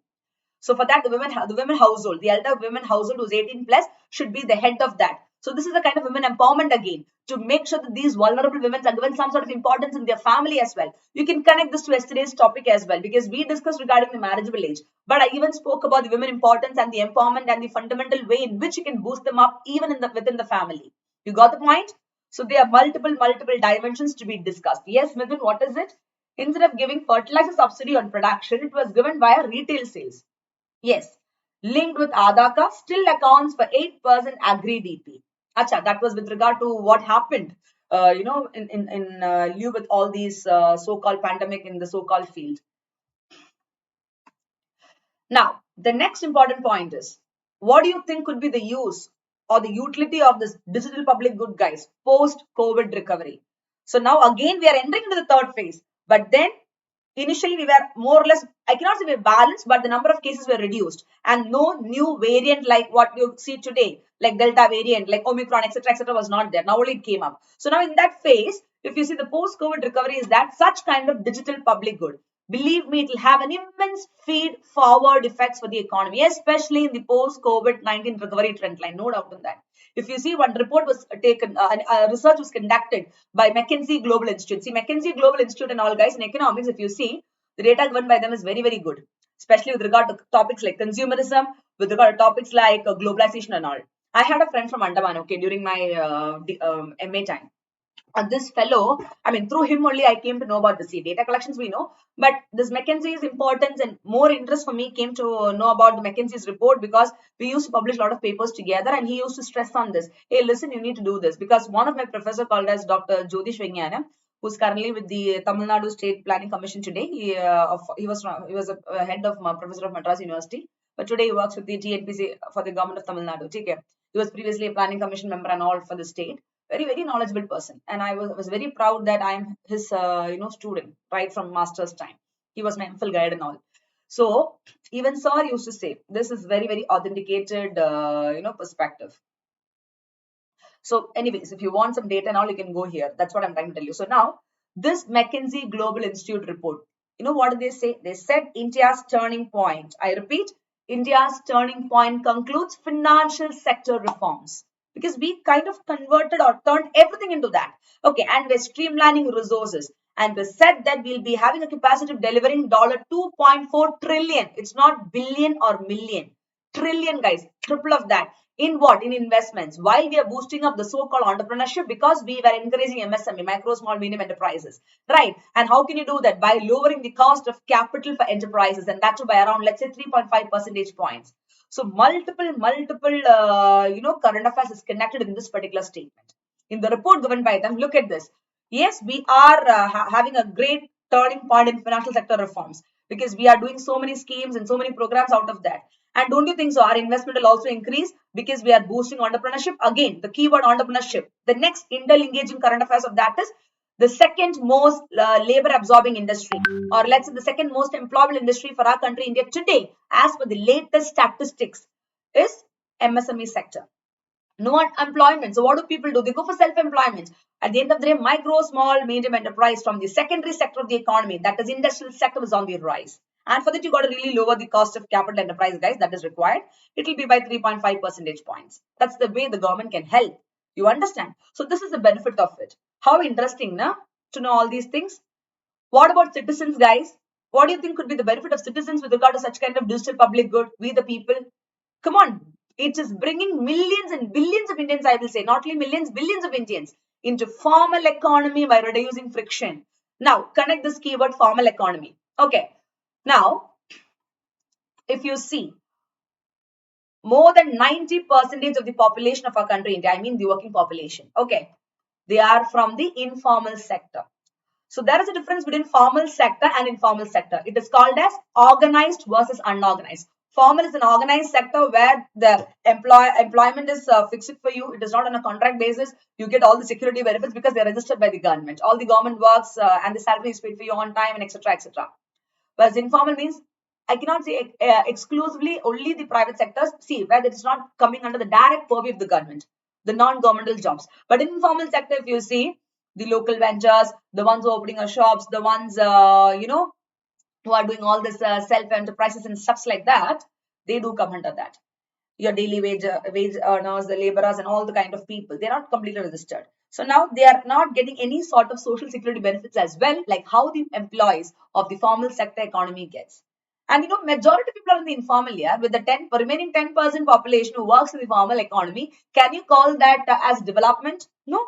So for that, the women household, the elder women household who's 18 plus should be the head of that. So this is a kind of women empowerment again, to make sure that these vulnerable women are given some sort of importance in their family as well. You can connect this to yesterday's topic as well, because we discussed regarding the marriageable age, but I even spoke about the women importance and the empowerment and the fundamental way in which you can boost them up even within the family. You got the point? So there are multiple dimensions to be discussed. Yes, Mithun, what is it? Instead of giving fertilizer subsidy on production, it was given via retail sales. Yes, linked with Aadhaar card, still accounts for 8% agri DP. Acha, that was with regard to what happened, in lieu with all these so-called pandemic in the so-called field. Now, the next important point is, what do you think could be the use or the utility of this digital public good, guys, post-COVID recovery? So now again, we are entering into the third phase, but then initially we were more or less, I cannot say we were balanced, but the number of cases were reduced and no new variant like what you see today, like Delta variant, like Omicron, etc., was not there. Now only it came up. So now in that phase, if you see the post-COVID recovery is that such kind of digital public good, believe me, it will have an immense feed-forward effects for the economy, especially in the post-COVID-19 recovery trend line. No doubt on that. If you see, one report was taken, research was conducted by McKinsey Global Institute. See, McKinsey Global Institute and all, guys, in economics, if you see, the data given by them is very, very good, especially with regard to topics like consumerism, with regard to topics like globalization and all. I had a friend from Andaman, okay, during my MA time. This fellow, I mean, through him only I came to know about the data collections we know, but this McKinsey's importance and more interest for me came to know about the McKinsey's report, because we used to publish a lot of papers together and he used to stress on this. Hey, listen, you need to do this, because one of my professor called as Dr. Jyotish Vengyana, who's currently with the Tamil Nadu State Planning Commission today. He was a head of professor of Madras University, but today he works with the TNPC for the government of Tamil Nadu. Okay. He was previously a planning commission member and all for the state. very, very knowledgeable person. And I was very proud that I'm his, student right from master's time. He was my MPhil guide and all. So even sir used to say, this is very, very authenticated, perspective. So anyways, if you want some data and all, you can go here. That's what I'm trying to tell you. So now this McKinsey Global Institute report, you know what did they say? They said India's turning point. I repeat, India's turning point concludes financial sector reforms, because we kind of converted or turned everything into that. Okay, and we're streamlining resources. And we said that we'll be having a capacity of delivering $2.4 trillion. It's not billion or million. Trillion, guys. Triple of that. In what? In investments. Why we are boosting up the so-called entrepreneurship? Because we were encouraging MSME, micro, small, medium enterprises, right? And how can you do that? By lowering the cost of capital for enterprises, and that too by around, let's say, 3.5 percentage points. So multiple, current affairs is connected in this particular statement. In the report given by them, look at this. Yes, we are having a great turning point in financial sector reforms, because we are doing so many schemes and so many programs out of that. And don't you think so? Our investment will also increase because we are boosting entrepreneurship. Again, the keyword entrepreneurship. The next engaging current affairs of that is the second most labor absorbing industry, or let's say the second most employable industry for our country, India, today, as per the latest statistics, is MSME sector. No employment. So what do people do? They go for self-employment. At the end of the day, micro, small, medium enterprise from the secondary sector of the economy, that is industrial sector, is on the rise. And for that, you got to really lower the cost of capital enterprise, guys. That is required. It will be by 3.5 percentage points. That's the way the government can help. You understand? So this is the benefit of it. How interesting, na? To know all these things. What about citizens, guys? What do you think could be the benefit of citizens with regard to such kind of digital public good? We the people. Come on. It is bringing millions and billions of Indians, I will say, not only millions, billions of Indians into formal economy by reducing friction. Now, connect this keyword formal economy. Okay. Now, if you see, more than 90% of the population of our country, India, I mean the working population, okay, they are from the informal sector. So there is a difference between formal sector and informal sector. It is called as organized versus unorganized. Formal is an organized sector where the employment is fixed for you. It is not on a contract basis. You get all the security benefits because they are registered by the government. All the government works and the salary is paid for you on time, and etc. etc. Whereas informal means, I cannot say exclusively only the private sectors. See, where it is not coming under the direct purview of the government, the non-governmental jobs. But in informal sector, if you see, the local ventures, the ones who are opening shops, the ones, who are doing all this self-enterprises and stuff like that, they do come under that. Your daily wage earners, the laborers, and all the kind of people, they're not completely registered. So now they are not getting any sort of social security benefits as well, like how the employees of the formal sector economy gets. And majority of people are in the informal here, with the remaining 10% population who works in the formal economy. Can you call that as development? No.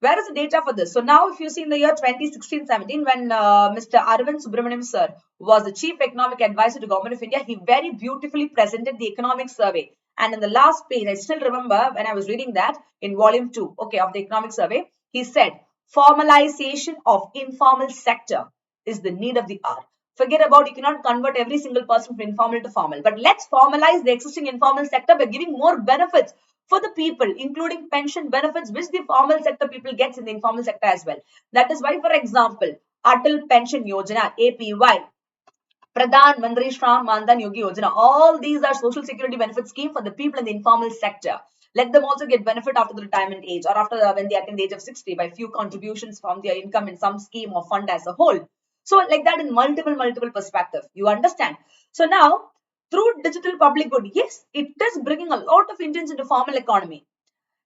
Where is the data for this? So now if you see in the year 2016-17, when Mr. Arvind Subramaniam sir was the chief economic advisor to government of India, he very beautifully presented the economic survey. And in the last page, I still remember when I was reading that in volume 2, okay, of the economic survey, he said, formalization of informal sector is the need of the hour. Forget about, you cannot convert every single person from informal to formal, but let's formalize the existing informal sector by giving more benefits for the people, including pension benefits, which the formal sector people gets in the informal sector as well. That is why, for example, Atal Pension Yojana, APY, Pradhan Mantri Shram Mandan Yogi Yojana, all these are social security benefit scheme for the people in the informal sector. Let them also get benefit after the retirement age, or after when they attain the age of 60 by few contributions from their income in some scheme or fund as a whole. So like that in multiple perspective. You understand? So now, through digital public good, yes, it is bringing a lot of Indians into formal economy.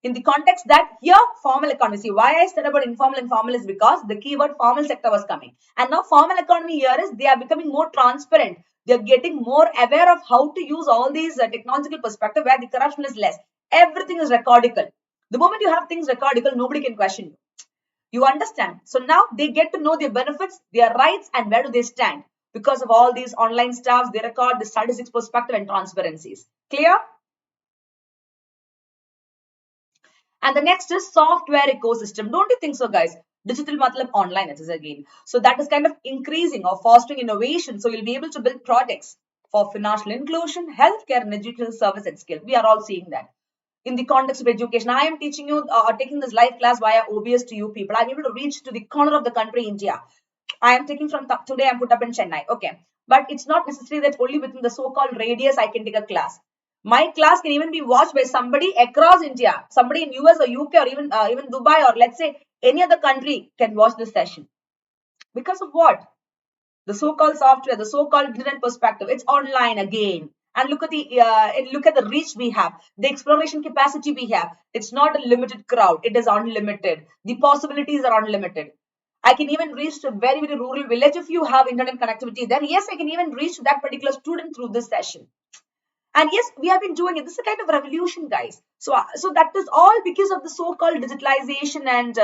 In the context that here, formal economy. See, why I said about informal and formal is because the keyword formal sector was coming. And now formal economy here is they are becoming more transparent. They are getting more aware of how to use all these technological perspective where the corruption is less. Everything is recordical. The moment you have things recordical, nobody can question you. You understand? So now they get to know their benefits, their rights, and where do they stand. Because of all these online stuffs, they record the statistics perspective and transparencies. Clear? And the next is software ecosystem. Don't you think so, guys? Digital matlab online, it is again. So that is kind of increasing or fostering innovation. So you'll be able to build products for financial inclusion, healthcare, and digital service at scale. We are all seeing that. in the context of education. I am teaching you or taking this live class via OBS to you people. I'm able to reach to the corner of the country, India. I am taking from today, I'm put up in Chennai. Okay. But it's not necessary that only within the so-called radius I can take a class. My class can even be watched by somebody across India, somebody in US or UK or even Dubai, or let's say any other country can watch this session. Because of what? The so-called software, the so-called internet perspective. It's online again. And look at the reach we have, the exploration capacity we have. It's not a limited crowd. It is unlimited. The possibilities are unlimited. I can even reach to a very, very rural village if you have internet connectivity there. Yes, I can even reach to that particular student through this session. And yes, we have been doing it. This is a kind of revolution, guys. So that is all because of the so-called digitalization and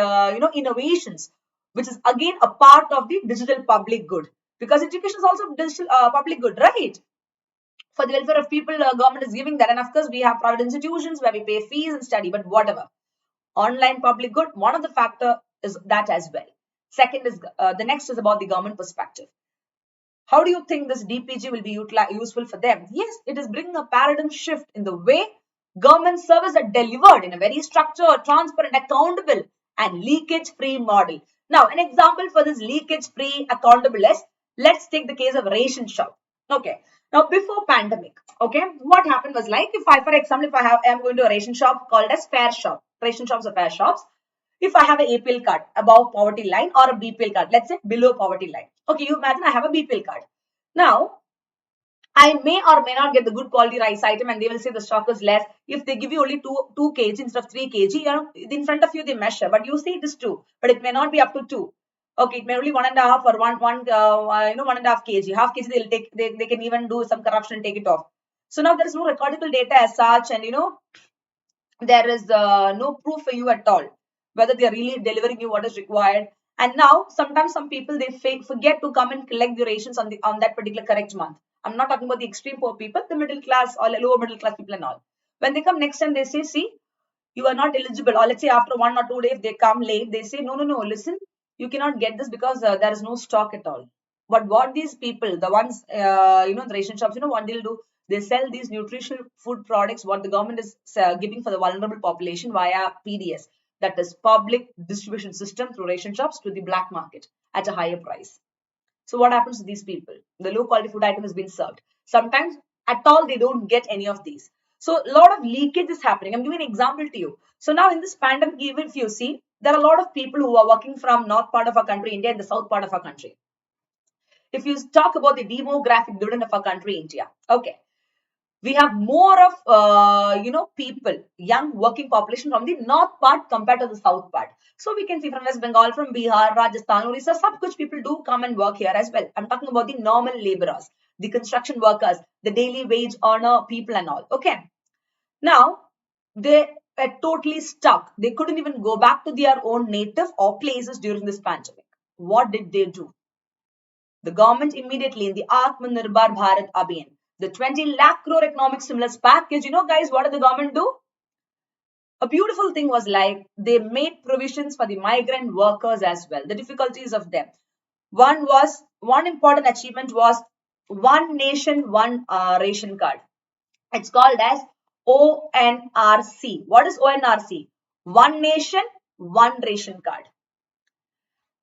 innovations, which is again a part of the digital public good. Because education is also digital public good, right? For the welfare of people, government is giving that. And of course, we have private institutions where we pay fees and study. But whatever, online public good, one of the factor is that as well. Second is the next is about the government perspective. How do you think this DPG will be useful for them? Yes, it is bringing a paradigm shift in the way government services are delivered in a very structured, transparent, accountable, and leakage-free model. Now, an example for this leakage-free, accountable is, let's take the case of ration shop. Okay. Now, before pandemic, okay, what happened was like, if I, for example, if I am going to a ration shop called as fair shop, ration shops are fair shops. If I have an APL card above poverty line or a BPL card, let's say below poverty line. Okay, you imagine I have a BPL card. Now, I may or may not get the good quality rice item and they will say the stock is less. If they give you only 2 kg instead of 3 kg, in front of you they measure, but you see it is 2, but it may not be up to 2. Okay, it may only 1.5 or 1.5 kg. Half kg they'll take, they can even do some corruption and take it off. So now there is no recordable data as such, and there is no proof for you at all whether they are really delivering you what is required. And now sometimes some people they forget to come and collect the rations on that particular correct month. I'm not talking about the extreme poor people, the middle class or lower middle class people and all. When they come next time, they say, see, you are not eligible. Or let's say after 1 or 2 days they come late, they say, no, listen, you cannot get this because there is no stock at all. But what these people, the ones the ration shops, what they'll do, they sell these nutritional food products what the government is giving for the vulnerable population via PDS, that is public distribution system, through ration shops to the black market at a higher price. So what happens to these people? The low quality food item has been served. Sometimes at all they don't get any of these. So a lot of leakage is happening. I'm giving an example to you. So now in this pandemic, even if you see, there are a lot of people who are working from north part of our country, India, and the south part of our country. If you talk about the demographic dividend of our country, India, okay, we have more of people, young working population from the north part compared to the south part. So we can see from West Bengal, from Bihar, Rajasthan, Orissa, some kuch people do come and work here as well. I'm talking about the normal laborers, the construction workers, the daily wage earner people and all. Okay. Now they were totally stuck. They couldn't even go back to their own native or places during this pandemic. What did they do? The government immediately in the Atmanirbhar Bharat Abhiyan, the 20 lakh crore economic stimulus package, guys, what did the government do? A beautiful thing was like they made provisions for the migrant workers as well, the difficulties of them. One important achievement was one nation, one ration card. It's called as ONRC. What is ONRC? One nation, one ration card.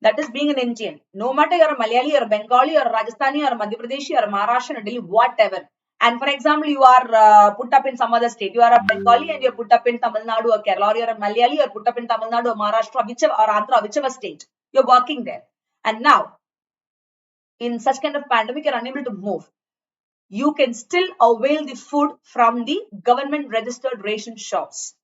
That is being an Indian. No matter you're a Malayali or a Bengali or a Rajasthani or a Madhya Pradeshi or a Maharashtrian or Delhi, whatever. And for example, you are put up in some other state. You are a Bengali and you're put up in Tamil Nadu or Kerala, or you're a Malayali or put up in Tamil Nadu or Maharashtra, whichever, or Andhra, whichever state. You're working there. And now, in such kind of pandemic, you're unable to move. You can still avail the food from the government registered ration shops.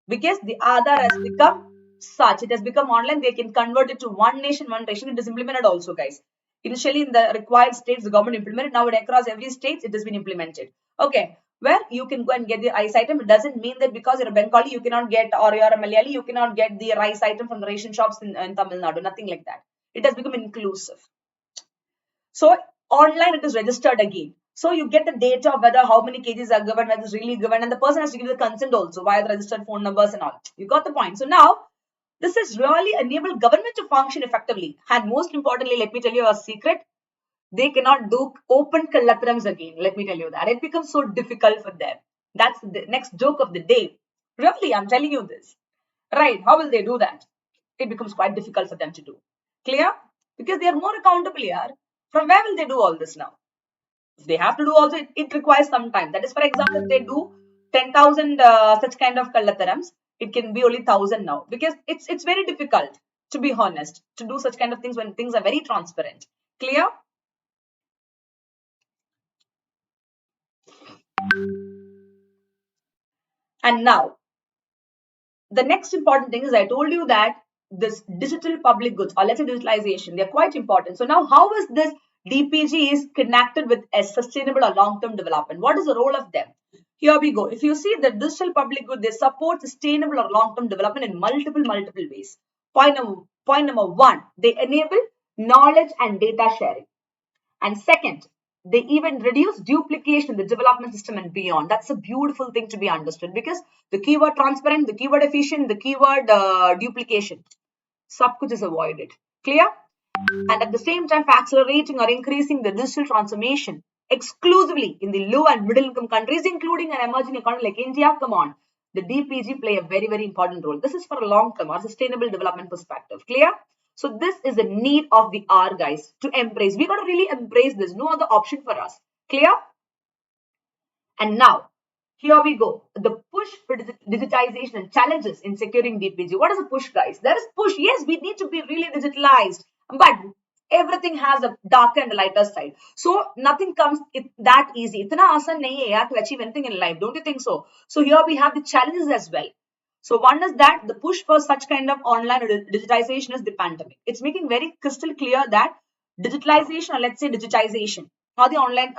Because the Aadhaar has become such, it has become online, they can convert it to one nation, one ration. It is implemented also, guys. Initially in the required states, the government implemented. Now across every state, it has been implemented. Okay, where you can go and get the rice item. It doesn't mean that because you're a Bengali, you cannot get, or you're a Malayali, you cannot get the rice item from the ration shops in Tamil Nadu. Nothing like that. It has become inclusive. So online, it is registered again. So you get the data of whether how many kgs are given, whether it's really given, and the person has to give the consent also via the registered phone numbers and all. You got the point. So now, this has really enabled government to function effectively. And most importantly, let me tell you a secret. They cannot do open kallatrams again. Let me tell you that. It becomes so difficult for them. That's the next joke of the day. Really, I'm telling you this. Right, how will they do that? It becomes quite difficult for them to do. Clear? Because they are more accountable here. From where will they do all this now? If they have to do also, it requires some time. That is, for example, if they do 10,000 such kind of kallatarams, it can be only 1,000 now. Because it's very difficult, to be honest, to do such kind of things when things are very transparent. Clear? And now, the next important thing is I told you that this digital public goods, or let's say digitalization, they're quite important. So now how is this DPG is connected with a sustainable or long-term development? What is the role of them? Here we go. If you see the digital public good, they support sustainable or long-term development in multiple ways. Point number one, they enable knowledge and data sharing. And second, they even reduce duplication in the development system and beyond. That's a beautiful thing to be understood because the keyword transparent, the keyword efficient, the keyword duplication, sub kuch is avoided. Clear? And at the same time, for accelerating or increasing the digital transformation exclusively in the low and middle income countries, including an emerging economy like India, come on, the DPG play a very, very important role. This is for a long term or sustainable development perspective. Clear? So this is the need of the hour, guys, to embrace. We got to really embrace this. No other option for us. Clear? And now, here we go. The push for digitization and challenges in securing DPG. What is a push, guys? There is push. Yes, we need to be really digitalized, but everything has a darker and a lighter side. So nothing comes that easy. Itna aasan nahi hai to achieve anything in life. Don't you think so? So here we have the challenges as well. So one is that the push for such kind of online digitization is the pandemic. It's making very crystal clear that digitalization, or let's say digitization, or the online,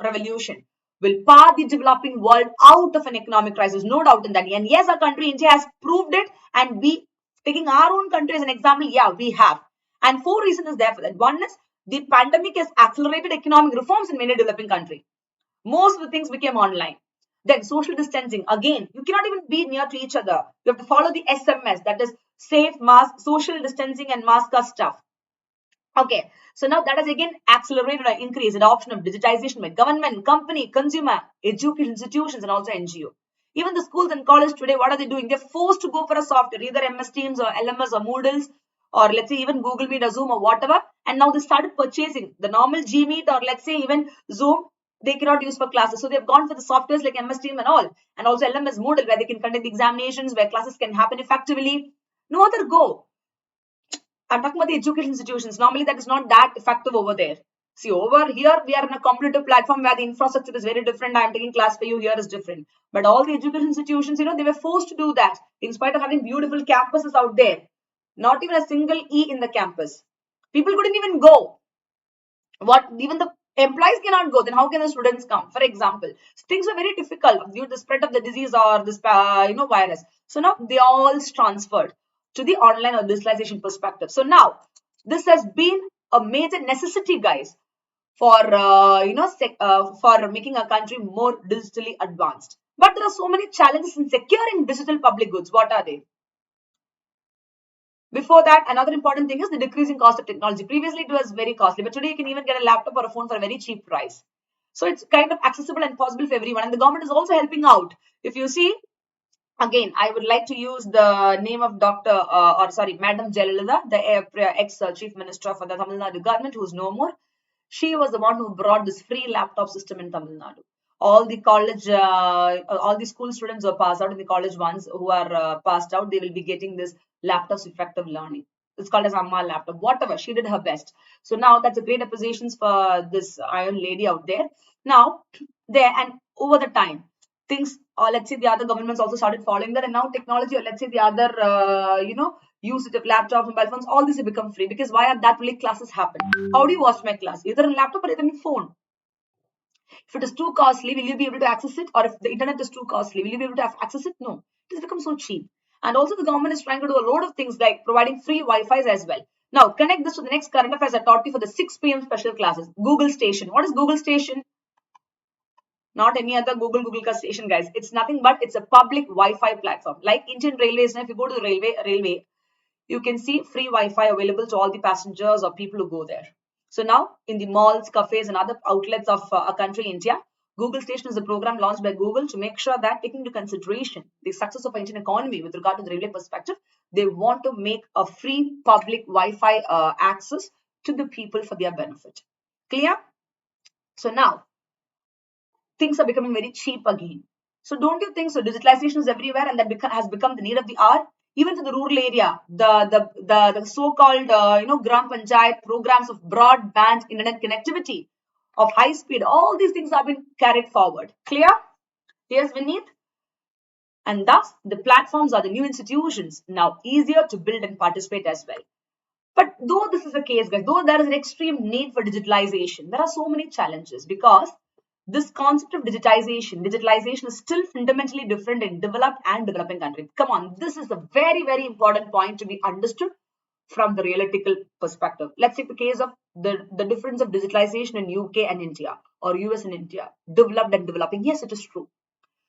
revolution will power the developing world out of an economic crisis. No doubt in that. And yes, our country, India, has proved it. And we, taking our own country as an example, yeah, we have. And four reasons is there for that. One is the pandemic has accelerated economic reforms in many developing countries. Most of the things became online. Then social distancing. Again, you cannot even be near to each other. You have to follow the SMS, that is safe mask, social distancing and mask stuff. Okay, so now that has again accelerated or increased adoption of digitization by government, company, consumer, education institutions, and also NGO. Even the schools and colleges today, what are they doing? They're forced to go for a software, either MS Teams or LMS or Moodles, or let's say even Google Meet or Zoom or whatever. And now they started purchasing the normal Gmeet or let's say even Zoom. They cannot use for classes. So they've gone for the softwares like MS Team and all. And also LMS Moodle where they can conduct the examinations, where classes can happen effectively. No other go. I'm talking about the education institutions. Normally, that is not that effective over there. See, over here, we are in a competitive platform where the infrastructure is very different. I'm taking class for you, here is different. But all the education institutions, they were forced to do that in spite of having beautiful campuses out there. Not even a single E in the campus. People couldn't even go. Even the employees cannot go, then how can the students come? For example, things were very difficult due to the spread of the disease or this virus. So now they all transferred to the online or digitalization perspective. So now this has been a major necessity, guys, for for making a country more digitally advanced. But there are so many challenges in securing digital public goods. What are they? Before that, another important thing is the decreasing cost of technology. Previously, it was very costly, but today you can even get a laptop or a phone for a very cheap price. So it's kind of accessible and possible for everyone. And the government is also helping out. If you see, again, I would like to use the name of Madam Jayalalitha, the ex-chief minister for the Tamil Nadu government, who is no more. She was the one who brought this free laptop system in Tamil Nadu. All the college, all the school students who are passed out, and the college ones who are passed out, they will be getting this laptops effective learning. It's called as Amma laptop. Whatever, she did her best. So now that's a great appreciations for this iron lady out there. Now, there and over the time, things, or let's say the other governments also started following that, and now technology, or let's say the other, usage of laptops, mobile phones, all these have become free. Because why are that really classes happen? How do you watch my class? Either in laptop or either in phone. If it is too costly, will you be able to access it? Or if the internet is too costly, will you be able to access it? No, it has become so cheap. And also the government is trying to do a lot of things like providing free Wi-Fi as well. Now, connect this to the next current affairs I taught you for the 6 p.m. special classes. Google Station. What is Google Station? Not any other Google station, guys. It's nothing but it's a public Wi-Fi platform. Like Indian Railways, if you go to the railway, you can see free Wi-Fi available to all the passengers or people who go there. So now in the malls, cafes and other outlets of a country, India, Google Station is a program launched by Google to make sure that, taking into consideration the success of Indian economy with regard to the railway perspective, they want to make a free public Wi-Fi access to the people for their benefit. Clear? So now things are becoming very cheap again. So don't you think so? Digitalization is everywhere, and that has become the need of the hour. Even to the rural area, the so-called Gram Panchayat programs of broadband internet connectivity, of high speed, all these things have been carried forward. Clear? Yes, Vineet? And thus, the platforms are the new institutions, now easier to build and participate as well. But though this is the case, guys, though there is an extreme need for digitalization, there are so many challenges, because this concept of digitalization is still fundamentally different in developed and developing countries. Come on, this is a very, very important point to be understood from the realitical perspective. Let's take the case of the difference of digitalization in UK and India, or US and India, developed and developing. Yes, it is true.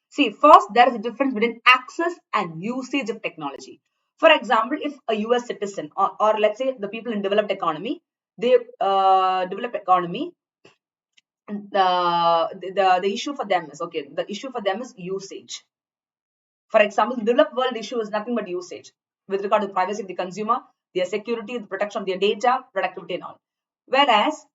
See, first, there is a difference between access and usage of technology. For example, if a US citizen, or let's say the people in developed economy, they developed economy, the issue for them is, okay, the issue for them is usage. For example, the developed world issue is nothing but usage with regard to the privacy of the consumer, their security, the protection of their data, productivity and all. Whereas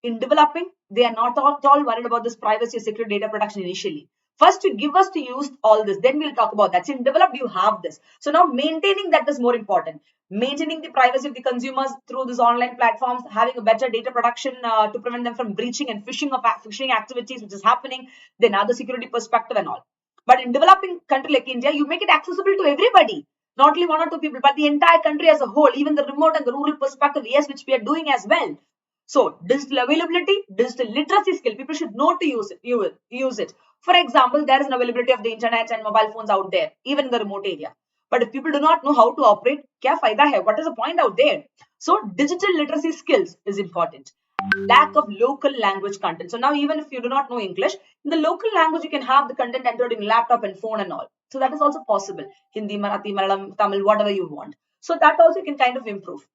in developing, they are not at all worried about this privacy, security, data protection initially. First, you give us to use all this, then we'll talk about that. So in developed, you have this. So now maintaining that is more important. Maintaining the privacy of the consumers through these online platforms, having a better data production to prevent them from breaching and phishing activities, which is happening, then other security perspective and all. But in developing country like India, you make it accessible to everybody. Not only one or two people, but the entire country as a whole, even the remote and the rural perspective, yes, which we are doing as well. So digital availability, digital literacy skill, people should know to use it. For example, there is an availability of the internet and mobile phones out there, even in the remote area. But if people do not know how to operate, kya fayda hai? What is the point out there? So digital literacy skills is important. Lack of local language content. So now even if you do not know English, in the local language, you can have the content entered in laptop and phone and all. So that is also possible. Hindi, Marathi, Malayalam, Tamil, whatever you want. So that also can kind of improve.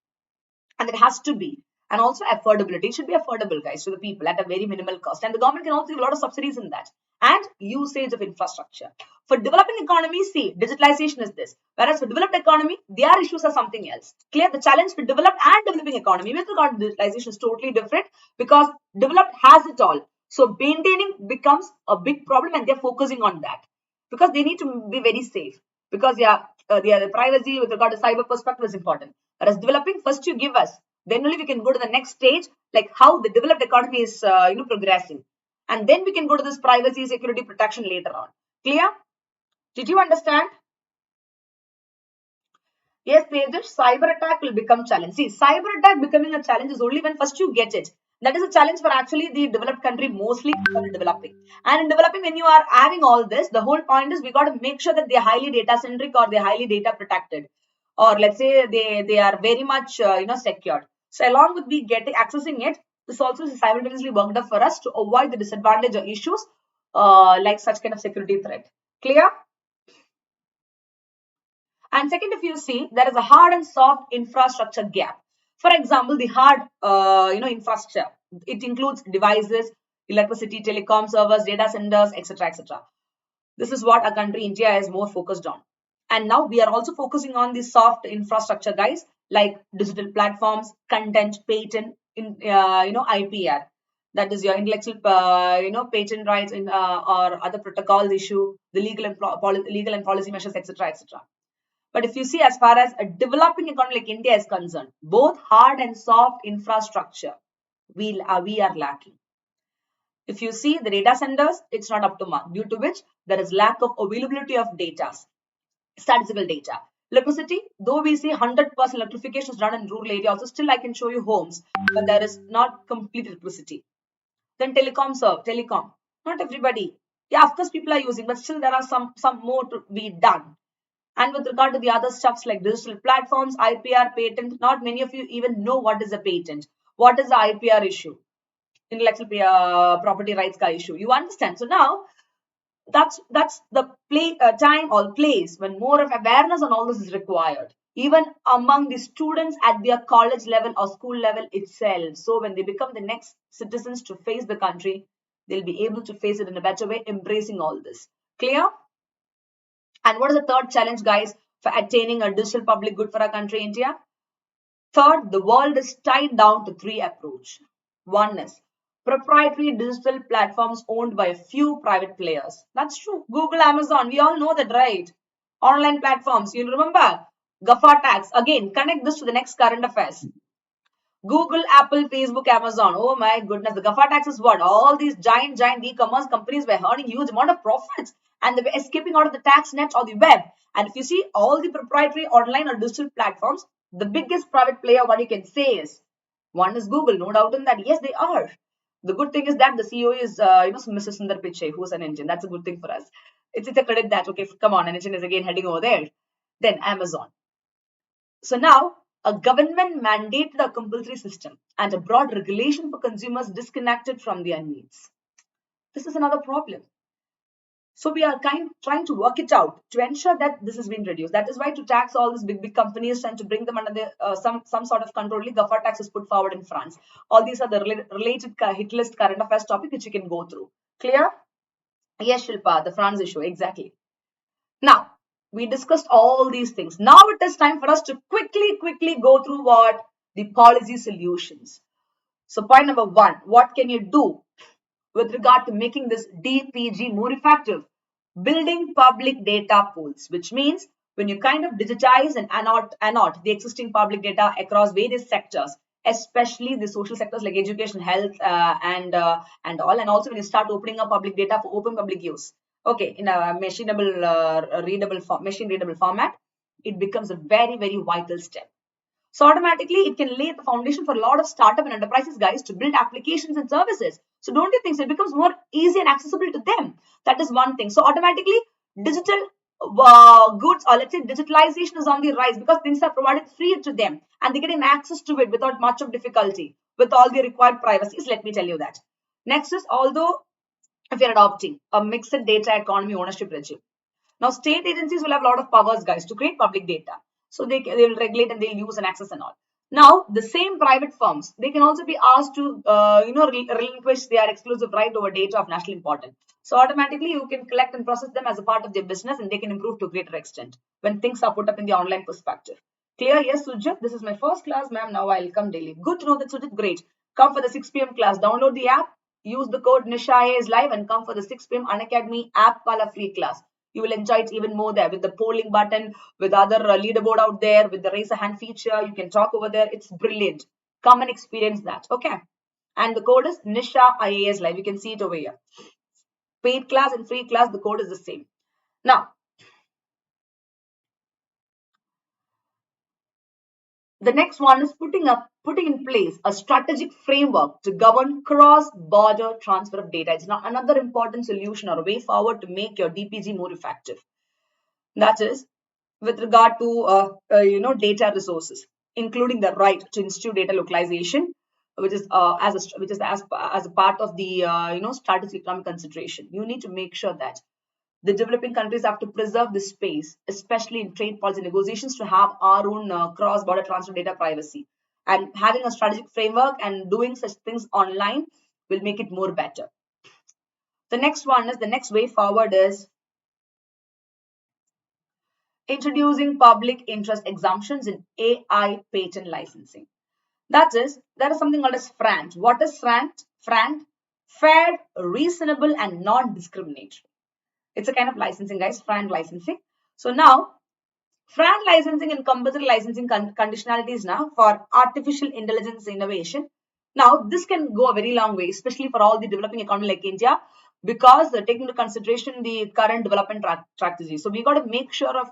And it has to be. And also affordability. It should be affordable, guys, to the people at a very minimal cost. And the government can also give a lot of subsidies in that. And usage of infrastructure. For developing economies, see, digitalization is this. Whereas for developed economy, their issues are something else. Clear? The challenge for developed and developing economy with regard to digitalization is totally different, because developed has it all. So maintaining becomes a big problem, and they're focusing on that. Because they need to be very safe. Because the privacy with regard to cyber perspective is important. Whereas developing, first you give us, then only we can go to the next stage, like how the developed economy is progressing, and then we can go to this privacy, security, protection later on. Clear? Did you understand? Yes, Tejas, cyber attack will become challenge. See, cyber attack becoming a challenge is only when first you get it. That is a challenge for actually the developed country, mostly for developing. And in developing, when you are having all this, the whole point is we got to make sure that they're highly data centric, or they're highly data protected, or let's say they are very much secured. So along with we getting accessing it, this also is simultaneously worked up for us to avoid the disadvantage or issues like such kind of security threat. Clear? And second, if you see, there is a hard and soft infrastructure gap. For example, the hard infrastructure, it includes devices, electricity, telecom servers, data centers, etc., etc. This is what our country, India, is more focused on. And now we are also focusing on the soft infrastructure, guys, like digital platforms, content, patent, IPR. That is your intellectual, patent rights in or other protocols issue, the legal and policy measures, etc., etc. But if you see, as far as a developing economy like India is concerned, both hard and soft infrastructure we are lacking. If you see the data centers, it's not up to mark, due to which there is lack of availability of data, statistical data. Electricity, though we see 100% electrification is done in rural area, also still I can show you homes, but there is not complete electricity. Then telecom, not everybody. Yeah, of course people are using, but still there are some more to be done. And with regard to the other stuffs like digital platforms, IPR, patent, not many of you even know what is a patent. What is the IPR issue? Intellectual property rights ka issue. You understand? So now that's the time or place when more of awareness on all this is required, even among the students at their college level or school level itself. So when they become the next citizens to face the country, they'll be able to face it in a better way, embracing all this. Clear? And what is the third challenge, guys, for attaining a digital public good for our country, India? Third, the world is tied down to three approaches. One is proprietary digital platforms owned by a few private players. That's true. Google, Amazon, we all know that, right? Online platforms. You remember? GAFA tax. Again, connect this to the next current affairs. Google, Apple, Facebook, Amazon. Oh my goodness. The GAFA tax is what? All these giant e-commerce companies were earning huge amount of profits and they were escaping out of the tax net or the web. And if you see all the proprietary online or digital platforms, the biggest private player, what you can say is, one is Google, no doubt in that. Yes, they are. The good thing is that the CEO is, Mrs. Sundar Pichai, who's an Indian. That's a good thing for us. It's a credit that, okay, come on, an Indian is again heading over there. Then Amazon. So now, a government mandated a compulsory system and a broad regulation for consumers disconnected from their needs. This is another problem. So we are trying to work it out to ensure that this has been reduced. That is why to tax all these big companies and to bring them under the, some sort of control, GAFA tax is put forward in France. All these are the related hit list current affairs topic which you can go through. Clear? Yes, Shilpa, the France issue, exactly. Now, we discussed all these things. Now it is time for us to quickly go through what? The policy solutions. So point number one, what can you do with regard to making this DPG more effective? Building public data pools, which means when you kind of digitize and annotate the existing public data across various sectors, especially the social sectors like education, health, and all, and also when you start opening up public data for open public use, okay, in a machine readable format, it becomes a very vital step. So automatically it can lay the foundation for a lot of startup and enterprises, guys, to build applications and services. So don't you think so? It becomes more easy and accessible to them. That is one thing. So automatically digital goods, or let's say digitalization, is on the rise because things are provided free to them and they're getting access to it without much of difficulty with all the required privacies. Let me tell you that. Next is, although if you're adopting a mixed data economy ownership regime, now state agencies will have a lot of powers, guys, to create public data. So they will regulate and they'll use and access and all. Now, the same private firms, they can also be asked to, relinquish their exclusive right over data of national importance. So automatically you can collect and process them as a part of their business and they can improve to a greater extent when things are put up in the online perspective. Clear? Yes, Sujit, this is my first class, ma'am. Now I'll come daily. Good to know that, Sujit. Great. Come for the 6 p.m. class. Download the app, use the code Nisha is live and come for the 6 p.m. Unacademy app wala free class. You will enjoy it even more there with the polling button, with other leaderboard out there, with the raise a hand feature. You can talk over there. It's brilliant. Come and experience that. Okay. And the code is Nisha IAS Live. You can see it over here. Paid class and free class, the code is the same. Now, the next one is putting in place a strategic framework to govern cross-border transfer of data. It's not another important solution or a way forward to make your DPG more effective. That is, with regard to data resources, including the right to institute data localization, which is as a part of the strategic economic consideration. You need to make sure that the developing countries have to preserve this space, especially in trade policy negotiations, to have our own cross-border transfer data privacy. And having a strategic framework and doing such things online will make it more better. The next way forward is introducing public interest exemptions in AI patent licensing. That is, there is something called as FRAND. What is FRAND? FRAND, fair, reasonable, and non-discriminatory. It's a kind of licensing, guys, FRAND licensing. So now, FRAND licensing and compulsory licensing conditionalities now for artificial intelligence innovation. Now, this can go a very long way, especially for all the developing economy like India, because taking into consideration the current development strategy. So we got to make sure of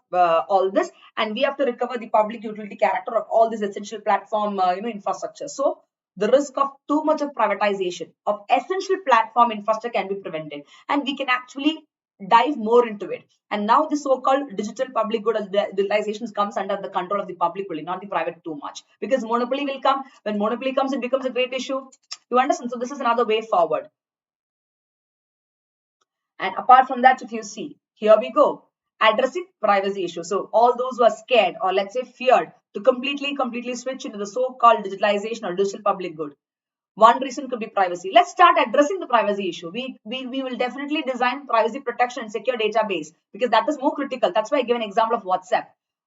all this, and we have to recover the public utility character of all this essential platform, infrastructure. So the risk of too much of privatization of essential platform infrastructure can be prevented, and we can actually dive more into it. And now the so-called digital public good digitalization comes under the control of the public only, not the private too much, because monopoly will come. When monopoly comes, it becomes a great issue. You understand? So this is another way forward. And apart from that, if you see, here we go, addressing privacy issues. So all those who are scared or let's say feared to completely switch into the so-called digitalization or digital public good, One reason could be privacy. Let's start addressing the privacy issue. We will definitely design privacy protection and secure database because that is more critical. That's why I give an example of WhatsApp.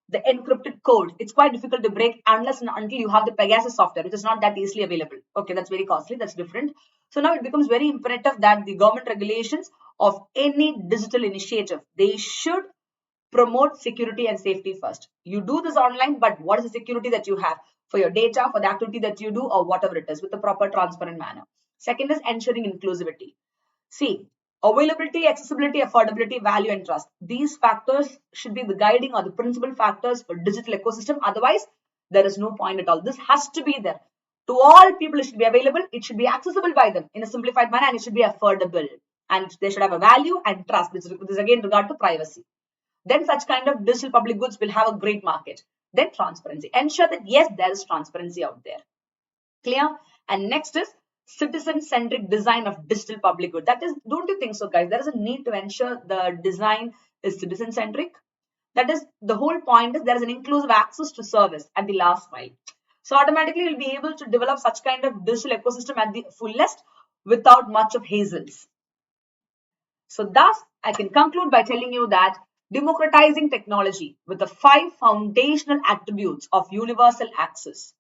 The encrypted code, it's quite difficult to break unless and until you have the Pegasus software, which is not that easily available. Okay, that's very costly. That's different. So now it becomes very imperative that the government regulations of any digital initiative, they should promote security and safety first. You do this online, but what is the security that you have for your data, for the activity that you do, or whatever it is, with a proper transparent manner. Second is ensuring inclusivity. See, availability, accessibility, affordability, value, and trust. These factors should be the guiding or the principal factors for digital ecosystem. Otherwise, there is no point at all. This has to be there. To all people, it should be available. It should be accessible by them in a simplified manner, and it should be affordable. And they should have a value and trust. This is again regard to privacy. Then such kind of digital public goods will have a great market. Then transparency. Ensure that yes, there is transparency out there. Clear? And next is citizen-centric design of digital public good. That is, don't you think so, guys? There is a need to ensure the design is citizen-centric. That is, the whole point is there is an inclusive access to service at the last mile. So automatically you'll be able to develop such kind of digital ecosystem at the fullest without much of hazels. So thus, I can conclude by telling you that democratizing technology with the 5 foundational attributes of universal access,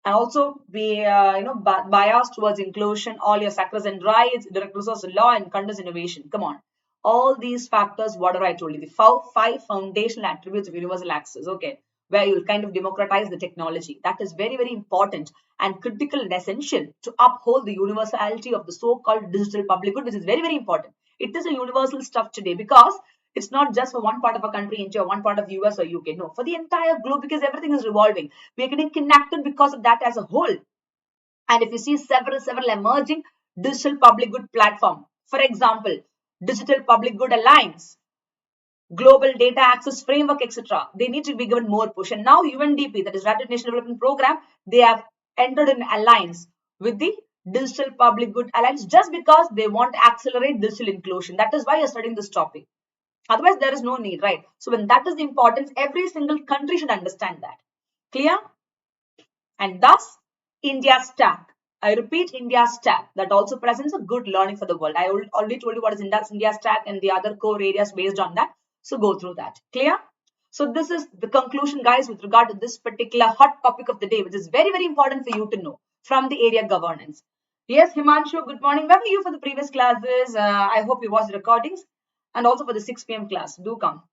and also be biased towards inclusion, all your sacrosanct rights, direct resource law, and continuous innovation. Come on, all these factors, whatever I told you, the 5 foundational attributes of universal access. Okay, where you'll kind of democratize the technology. That is very, very important and critical and essential to uphold the universality of the so-called digital public good, which is very, very important. It is a universal stuff today because it's not just for one part of a country, India, or one part of US or UK. No, for the entire globe, because everything is revolving. We are getting connected because of that as a whole. And if you see several emerging digital public good platform, for example, Digital Public Good Alliance, Global Data Access Framework, etc., they need to be given more push. And now UNDP, that is Rapid National Development Program, they have entered an alliance with the Digital Public Good Alliance just because they want to accelerate digital inclusion. That is why you're studying this topic. Otherwise, there is no need, right? So when that is the importance, every single country should understand that. Clear? And thus, India's stack. I repeat, India's stack. That also presents a good learning for the world. I already told you what is India's stack and the other core areas based on that. So go through that. Clear? So this is the conclusion, guys, with regard to this particular hot topic of the day, which is very, very important for you to know from the area governance. Yes, Himanshu, good morning. Where were you for the previous classes? I hope you watched the recordings. And also for the 6 p.m. class. Do come.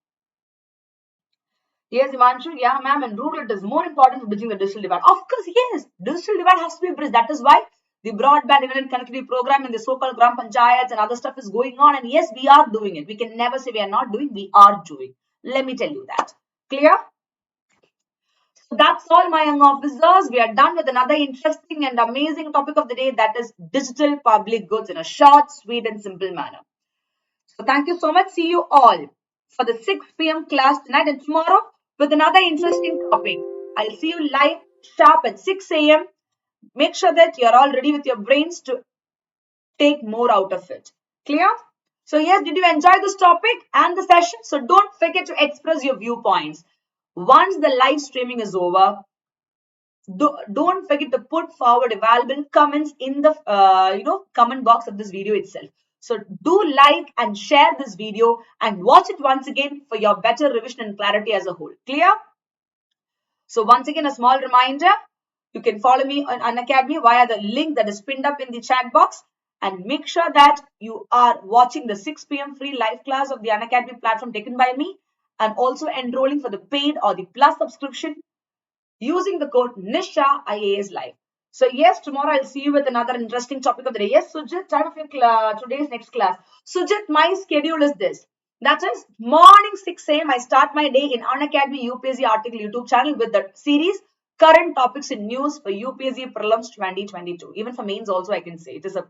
Yes, Himanshu. Yeah, ma'am. And rural, it is more important for bridging the digital divide. Of course, yes. Digital divide has to be bridged. That is why the broadband internet connectivity program in the so-called Gram Panchayats and other stuff is going on. And yes, we are doing it. We can never say we are not doing. We are doing. Let me tell you that. Clear? So that's all, my young officers. We are done with another interesting and amazing topic of the day, that is digital public goods in a short, sweet, and simple manner. So thank you so much. See you all for the 6 p.m. class tonight and tomorrow with another interesting topic. I'll see you live sharp at 6 a.m. Make sure that you're all ready with your brains to take more out of it. Clear? So yes, did you enjoy this topic and the session? So don't forget to express your viewpoints. Once the live streaming is over, don't forget to put forward valuable comments in the comment box of this video itself. So do like and share this video and watch it once again for your better revision and clarity as a whole. Clear? So once again, a small reminder, you can follow me on Unacademy via the link that is pinned up in the chat box, and make sure that you are watching the 6 p.m. free live class of the Unacademy platform taken by me, and also enrolling for the paid or the plus subscription using the code Nisha IAS Live. So yes, tomorrow I'll see you with another interesting topic of the day. Yes, Sujit, time of your today's next class. Sujit, my schedule is this. That is morning 6 a.m. I start my day in Unacademy UPSC article YouTube channel with the series Current Topics in News for UPSC Prelims 2022. Even for mains also I can say. It is a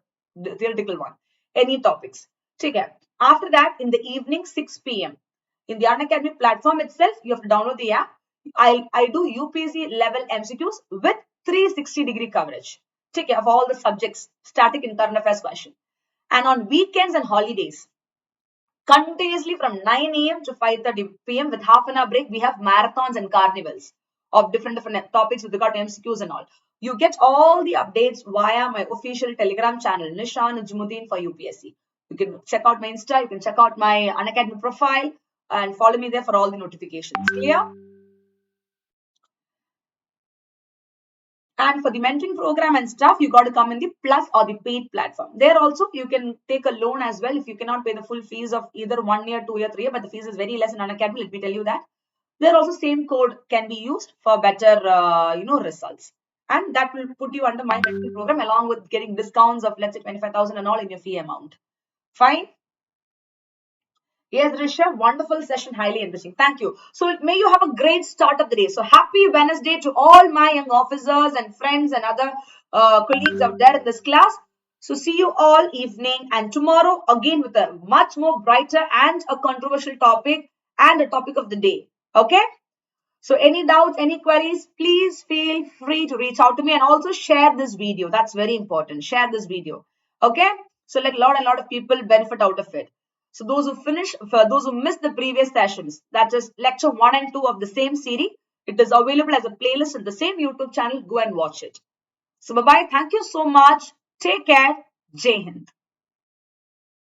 theoretical one. Any topics. Okay. After that, in the evening 6 p.m. in the Unacademy platform itself, you have to download the app. I do UPSC level MCQs with 360-degree coverage. Take care of all the subjects, static and current affairs question. And on weekends and holidays, continuously from 9 a.m. to 5:30 p.m. with half an hour break, we have marathons and carnivals of different topics with regard to MCQs and all. You get all the updates via my official Telegram channel, Nisha Nujumudeen for UPSC. You can check out my Insta, you can check out my Unacademy profile and follow me there for all the notifications. Clear? And for the mentoring program and stuff, you got to come in the plus or the paid platform. There also, you can take a loan as well if you cannot pay the full fees of either 1 year, 2 year, 3 year, but the fees is very less in Unacademy. Let me tell you that. There also same code can be used for better, results. And that will put you under my mentoring program along with getting discounts of, let's say, 25,000 and all in your fee amount. Fine. Yes, Risha, wonderful session, highly interesting. Thank you. So may you have a great start of the day. So happy Wednesday to all my young officers and friends and other colleagues out there in this class. So see you all evening and tomorrow again with a much more brighter and a controversial topic and a topic of the day. Okay? So any doubts, any queries, please feel free to reach out to me and also share this video. That's very important. Share this video. Okay? So let a lot of people benefit out of it. So those who finish, for those who missed the previous sessions, that is lecture 1 and 2 of the same series, it is available as a playlist in the same YouTube channel. Go and watch it. So bye-bye. Thank you so much. Take care. Jai Hind.